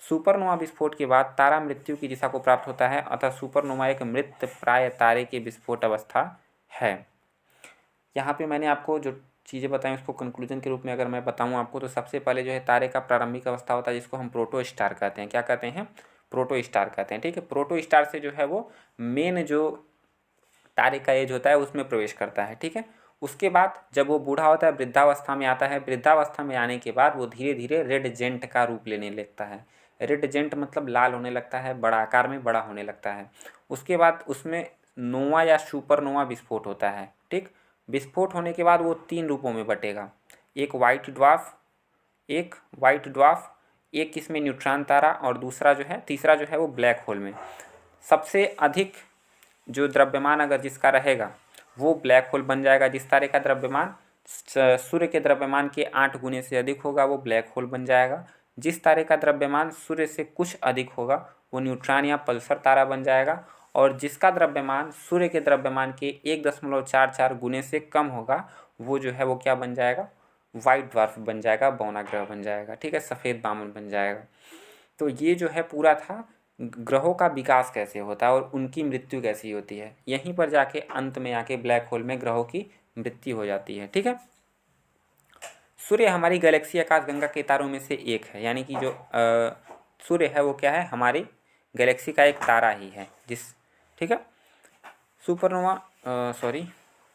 सुपरनोवा विस्फोट के बाद तारा मृत्यु की दिशा को प्राप्त होता है, अतः सुपरनोवा एक मृत प्राय तारे के विस्फोट अवस्था है। यहाँ पे मैंने आपको जो चीज़ें बताई उसको कंक्लूजन के रूप में अगर मैं बताऊँ आपको, तो सबसे पहले जो है तारे का प्रारंभिक अवस्था होता है जिसको हम प्रोटो स्टार कहते हैं। क्या कहते हैं, प्रोटो स्टार कहते हैं। ठीक है, प्रोटो स्टार से जो है वो मेन जो तारे का एज होता है उसमें प्रवेश करता है। ठीक है, उसके बाद जब वो बूढ़ा होता है, वृद्धावस्था में आता है, वृद्धावस्था में आने के बाद वो धीरे धीरे रेड जेंट का रूप लेने लगता है। रेड जेंट मतलब लाल होने लगता है, बड़ा आकार में बड़ा होने लगता है। उसके बाद उसमें नोवा या सुपरनोवा विस्फोट होता है। ठीक, विस्फोट होने के बाद वो 3 रूपों में बटेगा, एक वाइट ड्वार्फ, एक इसमें न्यूट्रॉन तारा, और तीसरा जो है वो ब्लैक होल में। सबसे अधिक जो द्रव्यमान अगर जिसका रहेगा वो ब्लैक होल बन जाएगा। जिस तारे का द्रव्यमान सूर्य के द्रव्यमान के 8 गुने से अधिक होगा वो ब्लैक होल बन जाएगा। जिस तारे का द्रव्यमान सूर्य से कुछ अधिक होगा वो न्यूट्रॉन या पल्सर तारा बन जाएगा, और जिसका द्रव्यमान सूर्य के द्रव्यमान के 1.44 गुने से कम होगा वो जो है वो क्या बन जाएगा, वाइट ड्वार्फ बन जाएगा, बौना ग्रह बन जाएगा। ठीक है, सफ़ेद वामन बन जाएगा। तो ये जो है पूरा था ग्रहों का विकास कैसे होता है और उनकी मृत्यु कैसी होती है। यहीं पर जाके अंत में आके ब्लैक होल में ग्रहों की मृत्यु हो जाती है। ठीक है। सूर्य हमारी गैलेक्सी आकाशगंगा के तारों में से एक है, यानी कि जो सूर्य है वो क्या है, हमारी गैलेक्सी का एक तारा ही है। ठीक है। सुपरनोवा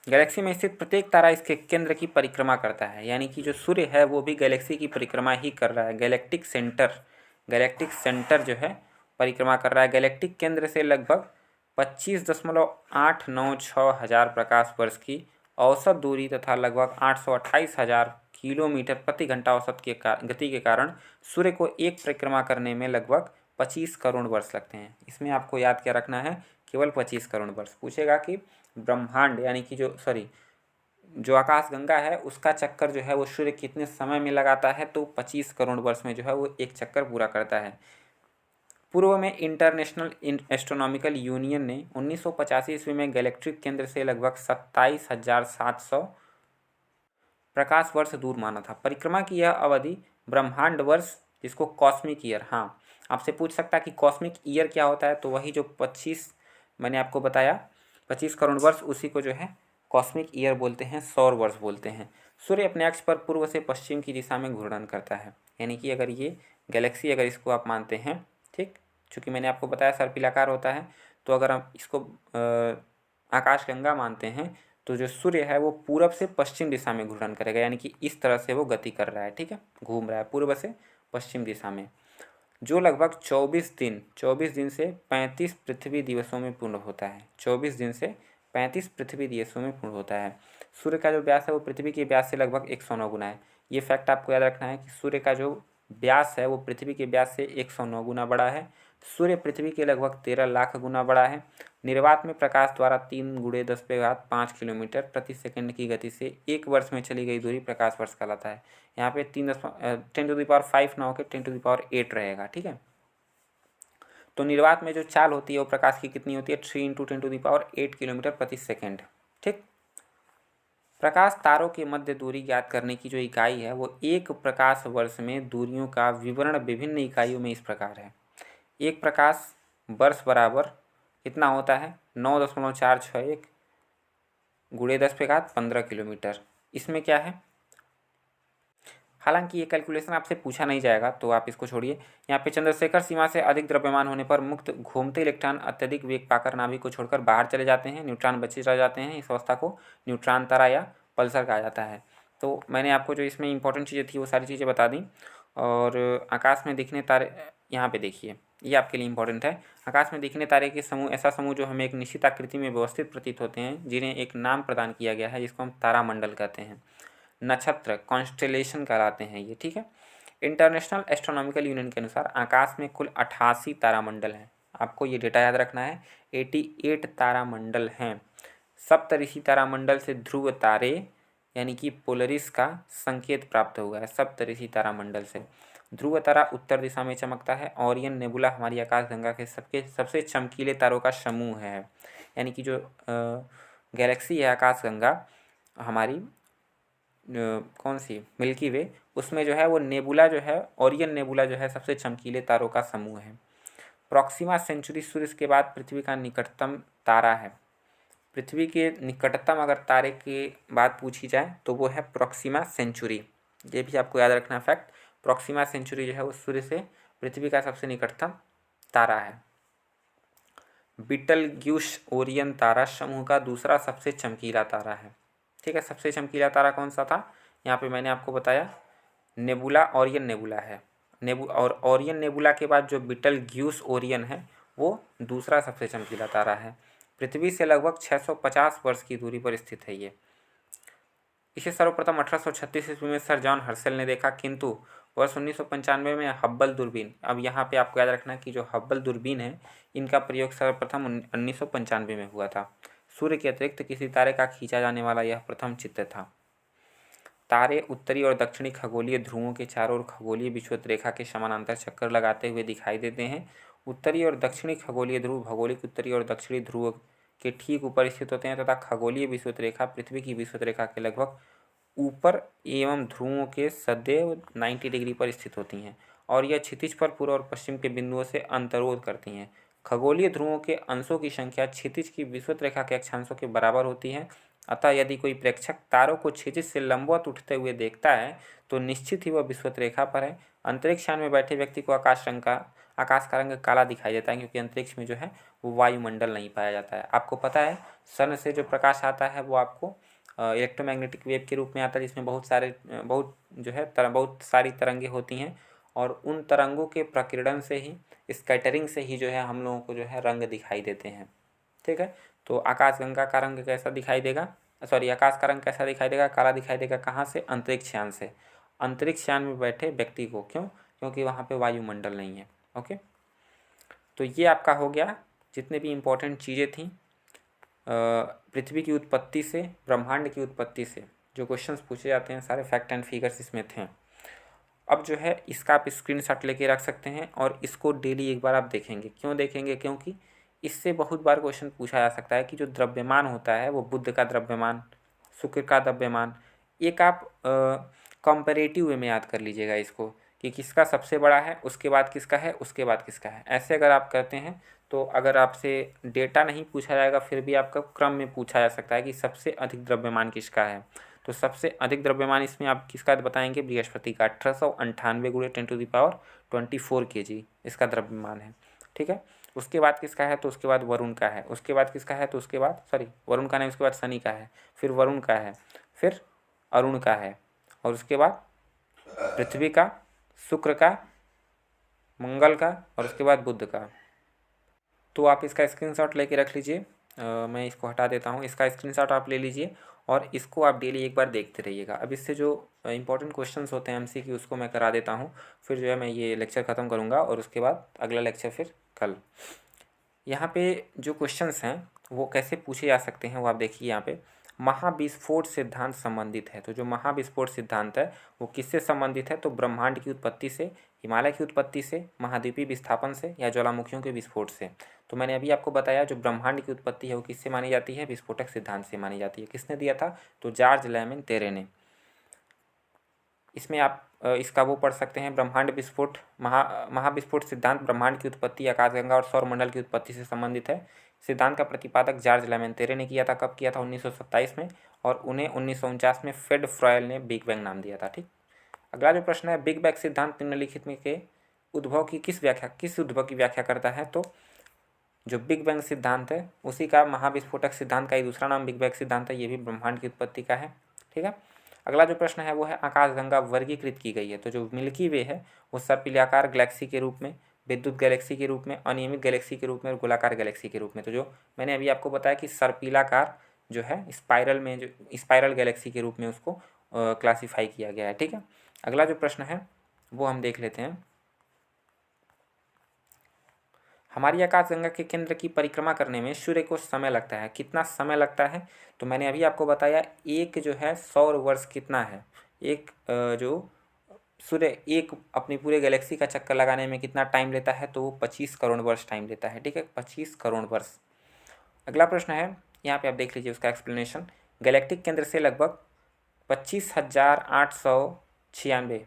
गैलेक्सी में स्थित प्रत्येक तारा इसके केंद्र की परिक्रमा करता है, यानी कि जो सूर्य है वो भी गैलेक्सी की परिक्रमा ही कर रहा है। गैलेक्टिक सेंटर जो है परिक्रमा कर रहा है। गैलेक्टिक केंद्र से लगभग 25.896 हजार प्रकाश वर्ष की औसत दूरी तथा लगभग 828,000 किलोमीटर प्रति घंटा औसत के गति के कारण सूर्य को एक परिक्रमा करने में लगभग 25 करोड़ वर्ष लगते हैं। इसमें आपको याद क्या रखना है, केवल 25 करोड़ वर्ष। पूछेगा कि ब्रह्मांड यानी कि जो आकाशगंगा है उसका चक्कर जो है वो सूर्य कितने समय में लगाता है, तो 25 करोड़ वर्ष में जो है वो एक चक्कर पूरा करता है। पूर्व में इंटरनेशनल एस्ट्रोनॉमिकल यूनियन ने 1985 ईस्वी में गैलेक्टिक केंद्र से लगभग 27,700 प्रकाश वर्ष दूर माना था। परिक्रमा की यह अवधि ब्रह्मांड वर्ष, जिसको कॉस्मिक ईयर, हाँ आपसे पूछ सकता है कि कॉस्मिक ईयर क्या होता है, तो वही जो 25 मैंने आपको बताया 25 करोड़ वर्ष, उसी को जो है कॉस्मिक ईयर बोलते हैं, सौर वर्ष बोलते हैं। सूर्य अपने अक्ष पर पूर्व से पश्चिम की दिशा में घूर्णन करता है, यानी कि अगर ये गैलेक्सी अगर इसको आप मानते हैं, ठीक, चूँकि मैंने आपको बताया सर्पिलाकार होता है, तो अगर हम इसको आकाशगंगा मानते हैं तो जो सूर्य है वो पूरब से पश्चिम दिशा में घूर्णन करेगा, यानी कि इस तरह से वो गति कर रहा है। ठीक है, घूम रहा है पूर्व से पश्चिम दिशा में, जो लगभग 24 दिन से 35 पृथ्वी दिवसों में पूर्ण होता है। 24 दिन से 35 पृथ्वी दिवसों में पूर्ण होता है। सूर्य का जो व्यास है वो पृथ्वी के व्यास से लगभग 109 गुना है। ये फैक्ट आपको याद रखना है कि सूर्य का जो व्यास है वो पृथ्वी के व्यास से 109 गुना बड़ा है। सूर्य पृथ्वी के लगभग 13 लाख गुना बड़ा है। निर्वात में प्रकाश द्वारा 3×10⁵ किलोमीटर प्रति सेकंड की गति से एक वर्ष में चली गई दूरी प्रकाश वर्ष कहलाता है। यहाँ पे 10⁵ ना होकर 10⁸ रहेगा। ठीक है, तो निर्वात में जो चाल होती है वो प्रकाश की कितनी होती है, 3×10⁸ किलोमीटर प्रति सेकंड। ठीक, प्रकाश तारों के मध्य दूरी ज्ञात करने की जो इकाई है वो एक प्रकाश वर्ष में दूरियों का विवरण विभिन्न इकाइयों में इस प्रकार है। एक प्रकाश वर्ष बराबर कितना होता है, 9.461 × 10⁻15 किलोमीटर। इसमें क्या है, हालांकि ये कैलकुलेशन आपसे पूछा नहीं जाएगा तो आप इसको छोड़िए। यहाँ पे चंद्रशेखर सीमा से अधिक द्रव्यमान होने पर मुक्त घूमते इलेक्ट्रॉन अत्यधिक वेग पाकर नाभिक को छोड़कर बाहर चले जाते हैं, न्यूट्रॉन बचे रह जाते हैं। इस अवस्था को न्यूट्रॉन तारा या पल्सर कहा जाता है। तो मैंने आपको जो इसमें इंपॉर्टेंट चीज़ें थी वो सारी चीज़ें बता दी। और आकाश में दिखने तारे, यहाँ पे देखिए ये आपके लिए इंपॉर्टेंट है। आकाश में दिखने तारे के समूह, ऐसा समूह जो हमें एक निश्चित आकृति में व्यवस्थित प्रतीत होते हैं, जिन्हें एक नाम प्रदान किया गया है जिसको हम तारामंडल कहते हैं। नक्षत्र कॉन्स्टेलेशन कहलाते हैं ये। ठीक है, इंटरनेशनल एस्ट्रोनॉमिकल यूनियन के अनुसार आकाश में कुल 88 तारामंडल हैं। आपको ये डेटा याद रखना है, 88 तारामंडल हैं। सप्तऋषि तारामंडल से ध्रुव तारे यानी कि पोलरिस का संकेत प्राप्त हुआ है। सप्तऋषि तारामंडल से ध्रुव तारा उत्तर दिशा में चमकता है। ओरियन नेबुला हमारी आकाशगंगा के सबसे चमकीले तारों का समूह है, यानी कि जो गैलेक्सी है आकाशगंगा हमारी कौन सी मिल्की वे, उसमें जो है वो नेबुला जो है, ओरियन नेबुला जो है सबसे चमकीले तारों का समूह है। प्रॉक्सिमा सेंचुरी सूर्य के बाद पृथ्वी का निकटतम तारा है। पृथ्वी के निकटतम अगर तारे की बात पूछी जाए तो वो है प्रॉक्सिमा सेंचुरी। ये भी आपको याद रखना फैक्ट, प्रॉक्सिमा सेंचुरी जो है वो सूर्य से पृथ्वी का सबसे निकटतम तारा है। बीटलग्यूस ओरियन तारा समूह का दूसरा सबसे चमकीला तारा है। ठीक है, सबसे चमकीला तारा कौन सा था, यहाँ पे मैंने आपको बताया नेबुला, ओरियन नेबुला है। और ओरियन नेबुला के बाद जो बीटलग्यूस ओरियन है वो दूसरा सबसे चमकीला तारा है। पृथ्वी से लगभग 650 वर्ष की दूरी पर स्थित है ये। इसे सर्वप्रथम 1836 ईस्वी में सर जॉन हर्सेल ने देखा, किंतु वर्ष 1995 में हब्बल दूरबीन, अब यहाँ पे आपको याद रखना कि जो हब्बल दूरबीन है इनका प्रयोग सर्वप्रथम 1995 में हुआ था। सूर्य के अतिरिक्त किसी तारे का खींचा जाने वाला यह प्रथम चित्र था। तारे उत्तरी और दक्षिणी खगोलीय ध्रुवों के चारों ओर खगोलीय विषुवत रेखा के समानांतर चक्कर लगाते हुए दिखाई देते हैं। उत्तरी और दक्षिणी खगोलीय ध्रुव भौगोलिक उत्तरी और दक्षिणी ध्रुव के ठीक ऊपर स्थित होते हैं तथा खगोलीय विषुवत रेखा पृथ्वी की विषुवत रेखा के लगभग ऊपर एवं ध्रुवों के सदैव 90 डिग्री पर स्थित होती हैं। और यह क्षितिज पर पूर्व और पश्चिम के बिंदुओं से अंतरोध करती हैं। खगोलीय ध्रुवों के अंशों की संख्या क्षितिज की विषुवत रेखा के अक्षांशों के बराबर होती है। अतः यदि कोई प्रेक्षक तारों को क्षितिज से लंबवत उठते हुए देखता है तो निश्चित ही वह विषुवत रेखा पर है। अंतरिक्ष यान में बैठे व्यक्ति को आकाश का रंग काला दिखाई देता है, क्योंकि अंतरिक्ष में जो है वो वायुमंडल नहीं पाया जाता है। आपको पता है सन से जो प्रकाश आता है वो आपको इलेक्ट्रोमैग्नेटिक वेव के रूप में आता है, जिसमें बहुत सारी तरंगे होती हैं, और उन तरंगों के प्रकीर्णन से ही, स्कैटरिंग से ही जो है हम लोगों को जो है रंग दिखाई देते हैं। ठीक है, तो आकाशगंगा का रंग कैसा दिखाई देगा, आकाश का रंग कैसा दिखाई देगा, काला दिखाई देगा। कहाँ से? अंतरिक्ष यान से। अंतरिक्ष यान में बैठे व्यक्ति को, क्यों? क्योंकि वहाँ पे वायुमंडल नहीं है। ओके, तो ये आपका हो गया जितने भी इम्पोर्टेंट चीज़ें थी पृथ्वी की उत्पत्ति से, ब्रह्मांड की उत्पत्ति से जो क्वेश्चंस पूछे जाते हैं, सारे फैक्ट एंड फिगर्स इसमें थे। अब जो है इसका आप स्क्रीनशॉट लेके रख सकते हैं और इसको डेली एक बार आप देखेंगे। क्यों देखेंगे? क्योंकि इससे बहुत बार क्वेश्चन पूछा जा सकता है कि जो द्रव्यमान होता है वो बुध का द्रव्यमान, शुक्र का द्रव्यमान, एक आप कंपैरेटिव वे में याद कर लीजिएगा इसको कि किसका सबसे बड़ा है, उसके बाद किसका है, उसके बाद किसका है। ऐसे अगर आप करते हैं तो अगर आपसे डेटा नहीं पूछा जाएगा फिर भी आपका क्रम में पूछा जा सकता है कि सबसे अधिक द्रव्यमान किसका है। तो सबसे अधिक द्रव्यमान इसमें आप किसका बताएंगे? बृहस्पति का। 1898 गुणे 10⁻24 kg इसका द्रव्यमान है। ठीक है, उसके बाद किसका है? तो उसके बाद वरुण का है। उसके बाद किसका है? तो उसके बाद वरुण का नहीं, उसके बाद शनि का है, फिर वरुण का है, फिर अरुण का है, और उसके बाद पृथ्वी का, शुक्र का, मंगल का, और उसके बाद बुध का। तो आप इसका स्क्रीनशॉट लेके रख लीजिए। मैं इसको हटा देता हूँ। इसका स्क्रीनशॉट आप ले लीजिए और इसको आप डेली एक बार देखते रहिएगा। अब इससे जो इंपॉर्टेंट क्वेश्चंस होते हैं एमसीक्यू उसको मैं करा देता हूँ, फिर जो है मैं ये लेक्चर ख़त्म करूँगा और उसके बाद अगला लेक्चर फिर कल। यहाँ पे जो क्वेश्चंस हैं वो कैसे पूछे जा सकते हैं वो आप देखिए। यहाँ पे महाविस्फोट सिद्धांत संबंधित है। तो जो महाविस्फोट सिद्धांत है वो किससे संबंधित है? तो ब्रह्मांड की उत्पत्ति से, हिमालय की उत्पत्ति से, महाद्वीपीय विस्थापन से, या ज्वालामुखियों के विस्फोट से। तो मैंने अभी आपको बताया जो ब्रह्मांड की उत्पत्ति है वो किससे मानी जाती है? विस्फोटक सिद्धांत से मानी जाती है। किसने दिया था? तो जॉर्ज लेमेन-तेरे ने। इसमें आप इसका वो पढ़ सकते हैं, ब्रह्मांड विस्फोट, महाविस्फोट सिद्धांत ब्रह्मांड की उत्पत्ति, आकाशगंगा और सौरमंडल की उत्पत्ति से संबंधित है। सिद्धांत का प्रतिपादक जॉर्ज लेमेन-तेरे ने किया था। कब किया था? 1927 में, और उन्हें 1949 में फ्रेड फ्रॉयल ने बिग बैंग नाम दिया था। ठीक, अगला जो प्रश्न है, बिग बैंग सिद्धांत निम्नलिखित में के उद्भव की किस उद्भव की व्याख्या करता है? तो जो बिग बैंग सिद्धांत है उसी का, महाविस्फोटक सिद्धांत का ही दूसरा नाम बिग बैंग सिद्धांत है। ये भी ब्रह्मांड की उत्पत्ति का है। ठीक है, अगला जो प्रश्न है वो है, आकाशगंगा वर्गीकृत की गई है। तो जो मिल्की वे है वो सर्पिलाकार गैलेक्सी के रूप में, विद्युत गैलेक्सी के रूप में, अनियमित गैलेक्सी के रूप में और गोलाकार गैलेक्सी के रूप में। तो जो मैंने अभी आपको बताया कि सर्पिलाकार जो है स्पाइरल में, जो स्पाइरल गैलेक्सी के रूप में उसको क्लासीफाई किया गया है। ठीक है, अगला जो प्रश्न है वो हम देख लेते हैं। हमारी आकाशगंगा के केंद्र की परिक्रमा करने में सूर्य को समय लगता है। कितना समय लगता है? तो मैंने अभी आपको बताया एक जो है सौर वर्ष कितना है, एक जो सूर्य एक अपनी पूरे गैलेक्सी का चक्कर लगाने में कितना टाइम लेता है? तो वो 25 करोड़ वर्ष टाइम लेता है। ठीक है, 25 करोड़ वर्ष। अगला प्रश्न है, यहाँ पे आप देख लीजिए उसका एक्सप्लेनेशन। गैलेक्टिक केंद्र से लगभग 25,896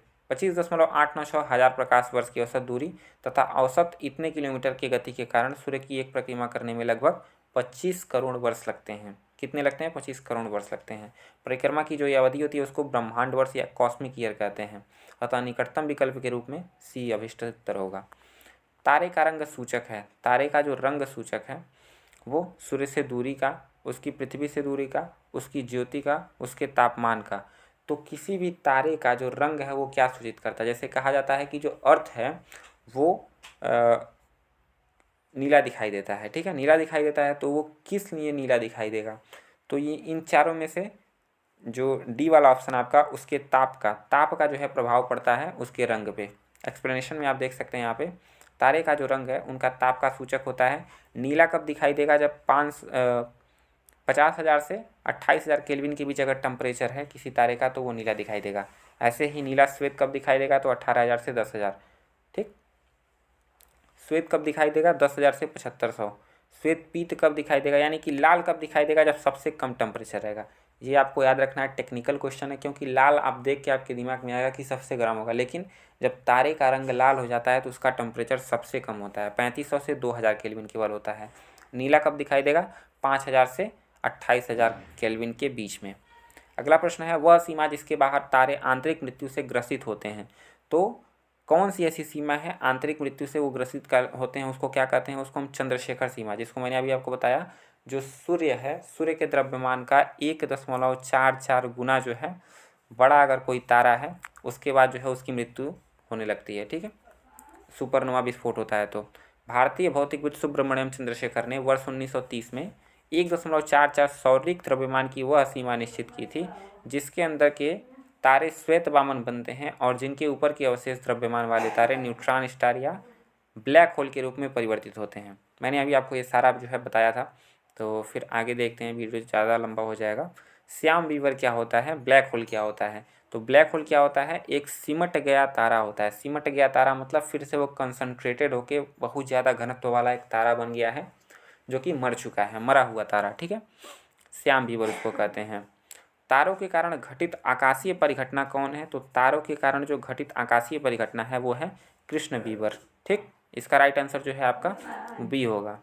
हजार प्रकाश वर्ष की औसत दूरी तथा औसत इतने किलोमीटर की गति के कारण सूर्य की एक परिक्रमा करने में लगभग 25 करोड़ वर्ष लगते हैं। कितने लगते हैं? 25 करोड़ वर्ष लगते हैं। परिक्रमा की जो ये अवधि होती है उसको ब्रह्मांड वर्ष या कॉस्मिक ईयर कहते हैं। अतः निकटतम विकल्प के रूप में सी अभिष्ट उत्तर होगा। तारे का रंग सूचक है। तारे का जो रंग सूचक है वो सूर्य से दूरी का, उसकी पृथ्वी से दूरी का, उसकी ज्योति का, उसके तापमान का। तो किसी भी तारे का जो रंग है वो क्या सूचित करता है? जैसे कहा जाता है कि जो अर्थ है वो नीला दिखाई देता है। ठीक है, नीला दिखाई देता है, तो वो किस लिए नीला दिखाई देगा? तो ये इन चारों में से जो डी वाला ऑप्शन आपका, उसके ताप का जो है प्रभाव पड़ता है उसके रंग पे। एक्सप्लेनेशन में आप देख सकते हैं यहाँ पे तारे का जो रंग है उनका ताप का सूचक होता है। नीला कब दिखाई देगा? जब 50,000 से 28,000 केल्विन के बीच अगर टेम्परेचर है किसी तारे का तो वो नीला दिखाई देगा। ऐसे ही नीला श्वेत कब दिखाई देगा? तो 18,000 से 10,000। ठीक, श्वेत कब दिखाई देगा? 10,000 से 7,500। श्वेत पीत कब दिखाई देगा, यानी कि लाल कब दिखाई देगा? जब सबसे कम टेम्परेचर रहेगा। ये आपको याद रखना है, टेक्निकल क्वेश्चन है, क्योंकि लाल आप देख के आपके दिमाग में आएगा कि सबसे गर्म होगा, लेकिन जब तारे का रंग लाल हो जाता है तो उसका टेम्परेचर सबसे कम होता है, 3500 से 2000 केल्विन केवल होता है। नीला कब दिखाई देगा? 5000 से 28000 केल्विन के बीच में। अगला प्रश्न है, वह सीमा जिसके बाहर तारे आंतरिक मृत्यु से ग्रसित होते हैं। तो कौन सी ऐसी सीमा है आंतरिक मृत्यु से वो ग्रसित होते हैं, उसको क्या कहते हैं? उसको हम चंद्रशेखर सीमा, जिसको मैंने अभी आपको बताया, जो सूर्य है, सूर्य के द्रव्यमान का 1.44 गुना जो है बड़ा अगर कोई तारा है, उसके बाद जो है उसकी मृत्यु होने लगती है। ठीक है, सुपरनोवा विस्फोट होता है। तो भारतीय भौतिकविद सुब्रमण्यम चंद्रशेखर ने वर्ष 1930 में 1.44 सौरिक द्रव्यमान की वह सीमा निश्चित की थी जिसके अंदर के तारे श्वेत वामन बनते हैं और जिनके ऊपर के अवशेष द्रव्यमान वाले तारे न्यूट्रॉन स्टार या ब्लैक होल के रूप में परिवर्तित होते हैं। मैंने अभी आपको ये सारा जो है बताया था, तो फिर आगे देखते हैं, वीडियो ज़्यादा लंबा हो जाएगा। श्याम बीवर क्या होता है, ब्लैक होल क्या होता है? तो ब्लैक होल क्या होता है? एक सिमट गया तारा होता है। सिमट गया तारा मतलब फिर से वो कंसनट्रेटेड होके बहुत ज़्यादा घनत्व वाला एक तारा बन गया है जो कि मर चुका है, मरा हुआ तारा। ठीक है, श्याम बीवर उसको कहते हैं। तारों के कारण घटित आकाशीय परिघटना कौन है? तो तारों के कारण जो घटित आकाशीय परिघटना है वो है कृष्ण बीवर। ठीक, इसका राइट आंसर जो है आपका बी होगा।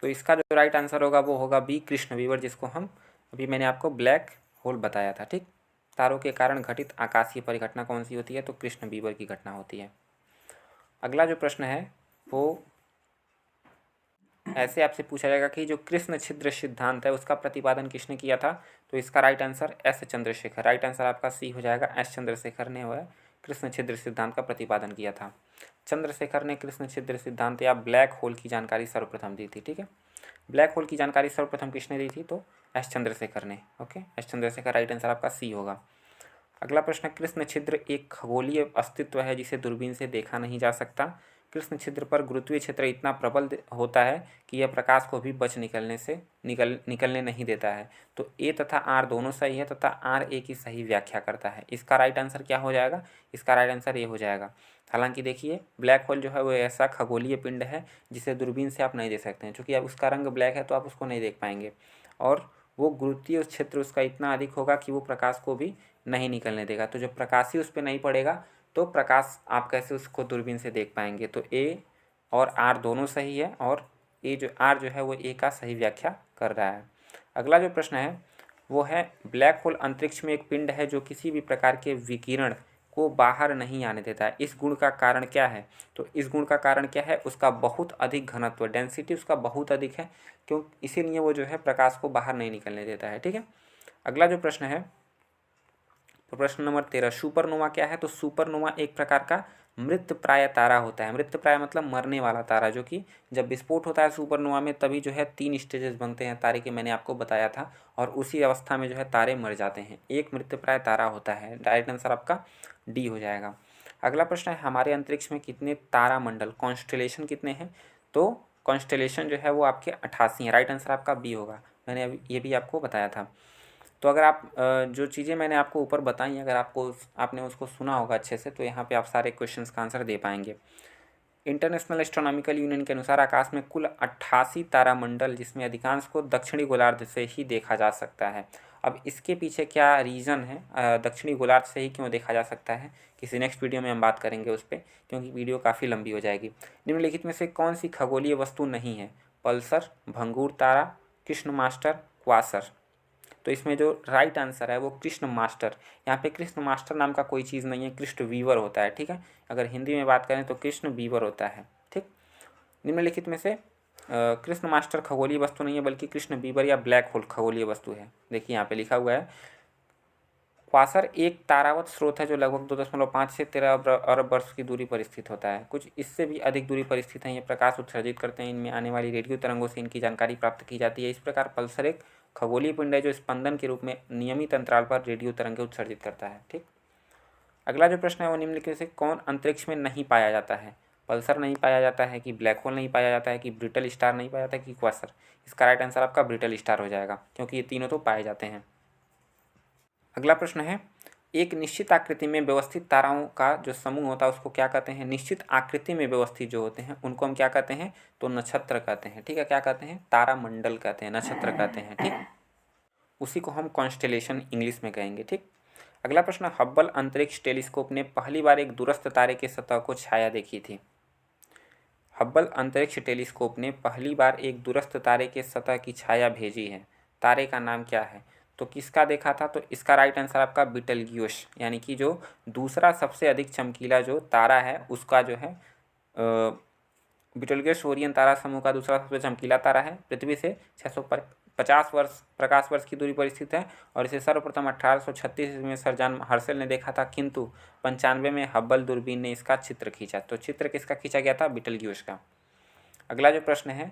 तो इसका जो राइट आंसर होगा वो होगा बी, कृष्ण बीवर, जिसको हम अभी मैंने आपको ब्लैक होल बताया था। ठीक, तारों के कारण घटित आकाशीय परिघटना कौन सी होती है? तो कृष्ण बीवर की घटना होती है। अगला जो प्रश्न है वो ऐसे आपसे पूछा जाएगा कि जो कृष्ण छिद्र सिद्धांत है उसका प्रतिपादन किसने किया था? तो इसका right answer S Chandrashekhar. Right answer आपका सी हो जाएगा, एस चंद्रशेखर ने वह कृष्ण छिद्र सिद्धांत का प्रतिपादन किया था। चंद्रशेखर ने कृष्ण छिद्र सिद्धांत या ब्लैक होल की जानकारी सर्वप्रथम दी थी। ठीक है, ब्लैक होल की जानकारी सर्वप्रथम किसने दी थी? तो एस चंद्रशेखर ने। Okay, S Chandrashekhar, right answer आपका सी होगा। अगला प्रश्न, कृष्ण छिद्र एक खगोलीय अस्तित्व है जिसे दूरबीन से देखा नहीं जा सकता। कृष्ण छिद्र पर गुरुत्वीय क्षेत्र इतना प्रबल होता है कि यह प्रकाश को भी बच निकलने नहीं देता है। तो ए तथा आर दोनों सही है तथा आर ए की सही व्याख्या करता है। इसका राइट आंसर क्या हो जाएगा? इसका राइट आंसर ए हो जाएगा। हालांकि देखिए, ब्लैक होल जो है वो ऐसा खगोलीय पिंड है जिसे दूरबीन से आप नहीं देख सकते हैं, चूँकि अब उसका रंग ब्लैक है तो आप उसको नहीं देख पाएंगे, और वो गुरुत्वीय क्षेत्र उसका इतना अधिक होगा कि वो प्रकाश को भी नहीं निकलने देगा। तो जब प्रकाश ही उस पर नहीं पड़ेगा तो प्रकाश आप कैसे उसको दूरबीन से देख पाएंगे? तो ए और आर दोनों सही है, और ए जो आर जो है वो ए का सही व्याख्या कर रहा है। अगला जो प्रश्न है वो है, ब्लैक होल अंतरिक्ष में एक पिंड है जो किसी भी प्रकार के विकिरण को बाहर नहीं आने देता है। इस गुण का कारण क्या है? तो इस गुण का कारण क्या है? उसका बहुत अधिक घनत्व, डेंसिटी उसका बहुत अधिक है, क्यों? इसीलिए वो जो है प्रकाश को बाहर नहीं निकलने देता है। ठीक है, अगला जो प्रश्न है तो प्रश्न नंबर 13, सुपरनोवा क्या है? तो सुपरनोवा एक प्रकार का मृतप्राय तारा होता है। मृतप्राय मतलब मरने वाला तारा, जो कि जब विस्फोट होता है सुपरनोवा में तभी जो है 3 स्टेजेस बनते हैं तारे के, मैंने आपको बताया था, और उसी अवस्था में जो है तारे मर जाते हैं। एक मृतप्राय तारा होता है। राइट आंसर आपका डी हो जाएगा। अगला प्रश्न है, हमारे अंतरिक्ष में कितने तारामंडल, कॉन्स्टेलेशन कितने हैं? तो कॉन्स्टेलेशन जो है वो आपके 88 हैं। राइट आंसर आपका बी होगा, मैंने अभी ये भी आपको बताया था। तो अगर आप जो चीज़ें मैंने आपको ऊपर बताई, अगर आपने उसको सुना होगा अच्छे से, तो यहाँ पे आप सारे क्वेश्चंस का आंसर दे पाएंगे। इंटरनेशनल एस्ट्रोनॉमिकल यूनियन के अनुसार आकाश में कुल 88 तारामंडल, जिसमें अधिकांश को दक्षिणी गोलार्ध से ही देखा जा सकता है। अब इसके पीछे क्या रीज़न है, दक्षिणी गोलार्ध से ही क्यों देखा जा सकता है, किसी नेक्स्ट वीडियो में हम बात करेंगे उस पर, क्योंकि वीडियो काफ़ी लंबी हो जाएगी। निम्नलिखित में से कौन सी खगोलीय वस्तु नहीं है? पल्सर, भंगूर तारा, कृष्ण मास्टर, क्वासर। तो इसमें जो राइट आंसर है वो कृष्ण मास्टर। यहाँ पे कृष्ण मास्टर नाम का कोई चीज़ नहीं है, कृष्ण वीवर होता है। ठीक है, अगर हिंदी में बात करें तो कृष्ण वीवर होता है। ठीक, निम्नलिखित में से कृष्ण मास्टर खगोलीय वस्तु नहीं है, बल्कि कृष्ण वीवर या ब्लैक होल खगोलीय वस्तु है। देखिए यहाँ पे लिखा हुआ है, क्वासर एक तारावत स्रोत है जो लगभग 2.5 से 13 अरब वर्ष की दूरी पर स्थित होता है। कुछ इससे भी अधिक दूरी पर स्थित है। ये प्रकाश उत्सर्जित करते हैं, इनमें आने वाली रेडियो तरंगों से इनकी जानकारी प्राप्त की जाती है। इस प्रकार पल्सर एक खगोलीय पिंड है जो स्पंदन के रूप में नियमित अंतराल पर रेडियो तरंगें उत्सर्जित करता है। ठीक, अगला जो प्रश्न है वो निम्नलिखित से कौन अंतरिक्ष में नहीं पाया जाता है? पल्सर नहीं पाया जाता है, कि ब्लैक होल नहीं पाया जाता है, कि ब्रिटल स्टार नहीं पाया जाता है, कि क्वासर? इसका राइट आंसर आपका ब्रिटल स्टार हो जाएगा, क्योंकि ये तीनों तो पाए जाते हैं। अगला प्रश्न है, एक निश्चित आकृति में व्यवस्थित ताराओं का जो समूह होता है उसको क्या कहते हैं? निश्चित आकृति में व्यवस्थित जो होते हैं उनको हम क्या कहते हैं? तो नक्षत्र कहते हैं। ठीक है, क्या कहते हैं? तारामंडल कहते हैं, नक्षत्र कहते हैं। ठीक, उसी को हम कॉन्स्टेलेशन इंग्लिश में कहेंगे। ठीक, अगला प्रश्न, हब्बल अंतरिक्ष टेलीस्कोप ने पहली बार एक दूरस्थ तारे के सतह को छाया देखी थी। हब्बल अंतरिक्ष टेलीस्कोप ने पहली बार एक दूरस्थ तारे के सतह की छाया भेजी है। तारे का नाम क्या है? तो किसका देखा था? तो इसका राइट आंसर आपका बीटलग्यूस, यानी कि जो दूसरा सबसे अधिक चमकीला जो तारा है उसका जो है बीटलग्यूस ओरियन तारा समूह का दूसरा सबसे चमकीला तारा है। पृथ्वी से 650 वर्ष प्रकाश वर्ष की दूरी पर स्थित है और इसे सर्वप्रथम 1836 में सर जॉन हर्शल ने देखा था, किंतु 95 में हब्बल दूरबीन ने इसका चित्र खींचा। तो चित्र किसका खींचा गया था? बीटलग्यूस का। अगला जो प्रश्न है,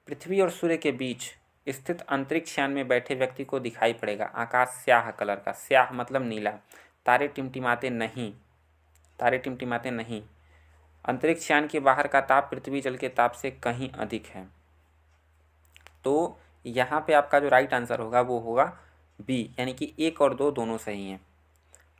पृथ्वी और सूर्य के बीच स्थित अंतरिक्ष यान में बैठे व्यक्ति को दिखाई पड़ेगा आकाश स्याह कलर का। स्याह मतलब नीला। तारे टिमटिमाते नहीं, तारे टिमटिमाते नहीं। अंतरिक्ष यान के बाहर का ताप पृथ्वी जल के ताप से कहीं अधिक है। तो यहाँ पे आपका जो राइट आंसर होगा वो होगा बी, यानी कि 1 और 2 दोनों सही हैं।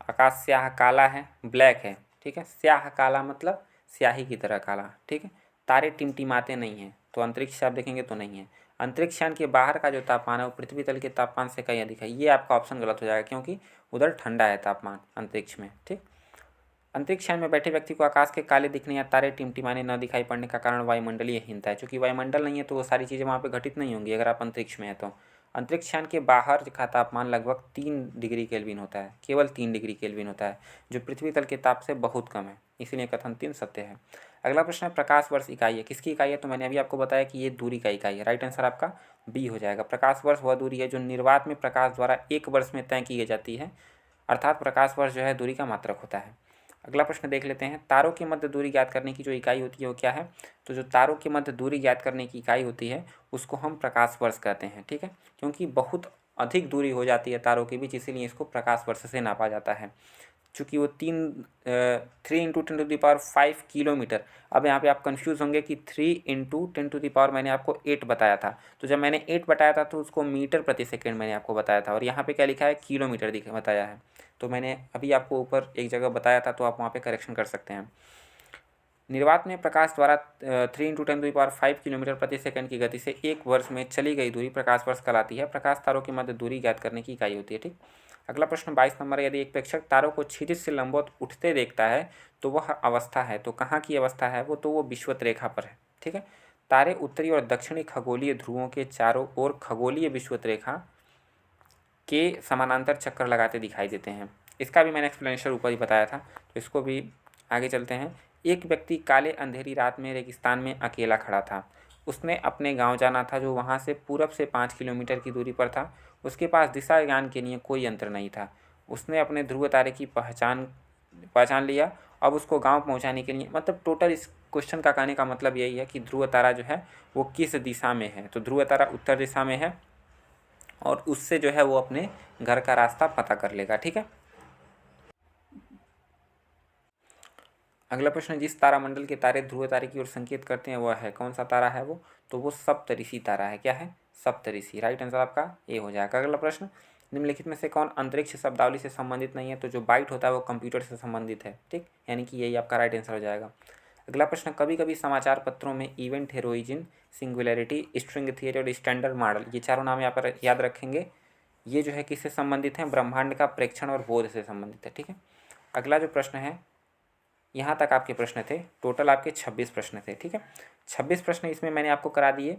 आकाश स्याह काला है, ब्लैक है। ठीक है, स्याह काला मतलब स्याही की तरह काला। ठीक है, तारे टिमटिमाते नहीं हैं, तो अंतरिक्ष से आप देखेंगे तो नहीं है। अंतरिक्ष यान के बाहर का जो तापमान है वो पृथ्वी तल के तापमान से कहीं अधिक है। ये आपका ऑप्शन गलत हो जाएगा, क्योंकि उधर ठंडा है तापमान अंतरिक्ष में। ठीक, अंतरिक्ष यान में बैठे व्यक्ति को आकाश के काले दिखने या तारे टिमटिमाने न दिखाई पड़ने का कारण वायुमंडलीय हीनता है। चूँकि वायुमंडल नहीं है तो वो सारी चीज़ें वहाँ पे घटित नहीं होंगी अगर आप अंतरिक्ष में हैं तो। अंतरिक्ष यान के बाहर का तापमान लगभग 3 डिग्री केल्विन होता है, केवल 3 डिग्री केल्विन होता है, जो पृथ्वी तल के ताप से बहुत कम है, इसीलिए कथन 3 सत्य है। अगला प्रश्न है, प्रकाश वर्ष इकाई है, किसकी इकाई है? तो मैंने अभी आपको बताया कि ये दूरी का इकाई है। राइट आंसर आपका बी हो जाएगा। प्रकाश वर्ष वह दूरी है जो निर्वात में प्रकाश द्वारा 1 वर्ष में तय की जाती है, अर्थात प्रकाश वर्ष जो है दूरी का मात्रक होता है। अगला प्रश्न देख लेते हैं, तारों की मध्य दूरी ज्ञात करने की जो इकाई होती है वो क्या है? तो जो तारों की मध्य दूरी ज्ञात करने की इकाई होती है उसको हम प्रकाश वर्ष कहते हैं। ठीक है, क्योंकि बहुत अधिक दूरी हो जाती है तारों के बीच, इसीलिए इसको प्रकाश वर्ष से नापा जाता है। चूँकि वो 3 × 10⁵ किलोमीटर। अब यहाँ पे आप कंफ्यूज होंगे कि 3 × 10⁻, मैंने आपको 8 बताया था, तो जब मैंने 8 बताया था तो उसको मीटर प्रति सेकेंड मैंने आपको बताया था, और यहाँ पे क्या लिखा है? किलोमीटर बताया है। तो मैंने अभी आपको ऊपर एक जगह बताया था, तो आप वहाँ पे करेक्शन कर सकते हैं। निर्वात में प्रकाश द्वारा 3 × 10⁵ किलोमीटर प्रति सेकंड की गति से 1 वर्ष में चली गई दूरी प्रकाश वर्ष कहलाती है। प्रकाश तारों की मध्य दूरी ज्ञात करने की इकाई होती है। ठीक, अगला प्रश्न 22 नंबर, यदि एक प्रेक्षक तारों को क्षितिज से लंबवत उठते देखता है तो वह अवस्था है, तो कहाँ की अवस्था है वो? तो वो विषुवत रेखा पर है। ठीक है, तारे उत्तरी और दक्षिणी खगोलीय ध्रुवों के चारों ओर खगोलीय विषुवत रेखा के समानांतर चक्कर लगाते दिखाई देते हैं। इसका भी मैंने एक्सप्लेनेशन ऊपर ही बताया था, तो इसको भी आगे चलते हैं। एक व्यक्ति काले अंधेरी रात में रेगिस्तान में अकेला खड़ा था। उसने अपने गांव जाना था जो वहां से पूरब से 5 किलोमीटर की दूरी पर था। उसके पास दिशा ज्ञान के लिए कोई यंत्र नहीं था। उसने अपने ध्रुव तारे की पहचान लिया। अब उसको गांव पहुंचाने के लिए, मतलब टोटल इस क्वेश्चन का कहने का मतलब यही है कि ध्रुव तारा जो है वो किस दिशा में है। तो ध्रुव तारा उत्तर दिशा में है और उससे जो है वो अपने घर का रास्ता पता कर लेगा। ठीक है, अगला प्रश्न, जिस तारामंडल के तारे ध्रुव तारे की ओर संकेत करते हैं वह है, कौन सा तारा है वो? तो वो सप्तऋषि तारा है। क्या है? सप्तऋषि। राइट आंसर आपका ए हो जाएगा। अगला प्रश्न, निम्नलिखित में से कौन अंतरिक्ष शब्दावली से संबंधित नहीं है? तो जो बाइट होता है वो कंप्यूटर से संबंधित है। ठीक, यानी कि यही आपका राइट आंसर हो जाएगा। अगला प्रश्न, कभी कभी समाचार पत्रों में इवेंट हेरोइजन, सिंगुलैरिटी, स्ट्रिंग थियरी और स्टैंडर्ड मॉडल, ये चारों नाम यहाँ पर याद रखेंगे। ये जो है किससे संबंधित है? ब्रह्मांड का प्रेक्षण और बोध से संबंधित है। ठीक है, अगला जो प्रश्न है, यहाँ तक आपके प्रश्न थे, टोटल आपके 26 प्रश्न थे। ठीक है, 26 प्रश्न इसमें मैंने आपको करा दिए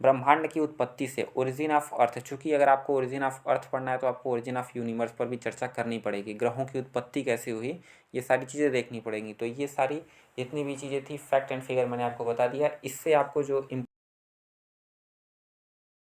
ब्रह्मांड की उत्पत्ति से, ओरिजिन ऑफ अर्थ। चूँकि अगर आपको ओरिजिन ऑफ अर्थ पढ़ना है तो आपको ओरिजिन ऑफ यूनिवर्स पर भी चर्चा करनी पड़ेगी। ग्रहों की उत्पत्ति कैसे हुई, ये सारी चीज़ें देखनी पड़ेंगी। तो ये सारी जितनी भी चीज़ें थी फैक्ट एंड फिगर मैंने आपको बता दिया। इससे आपको जो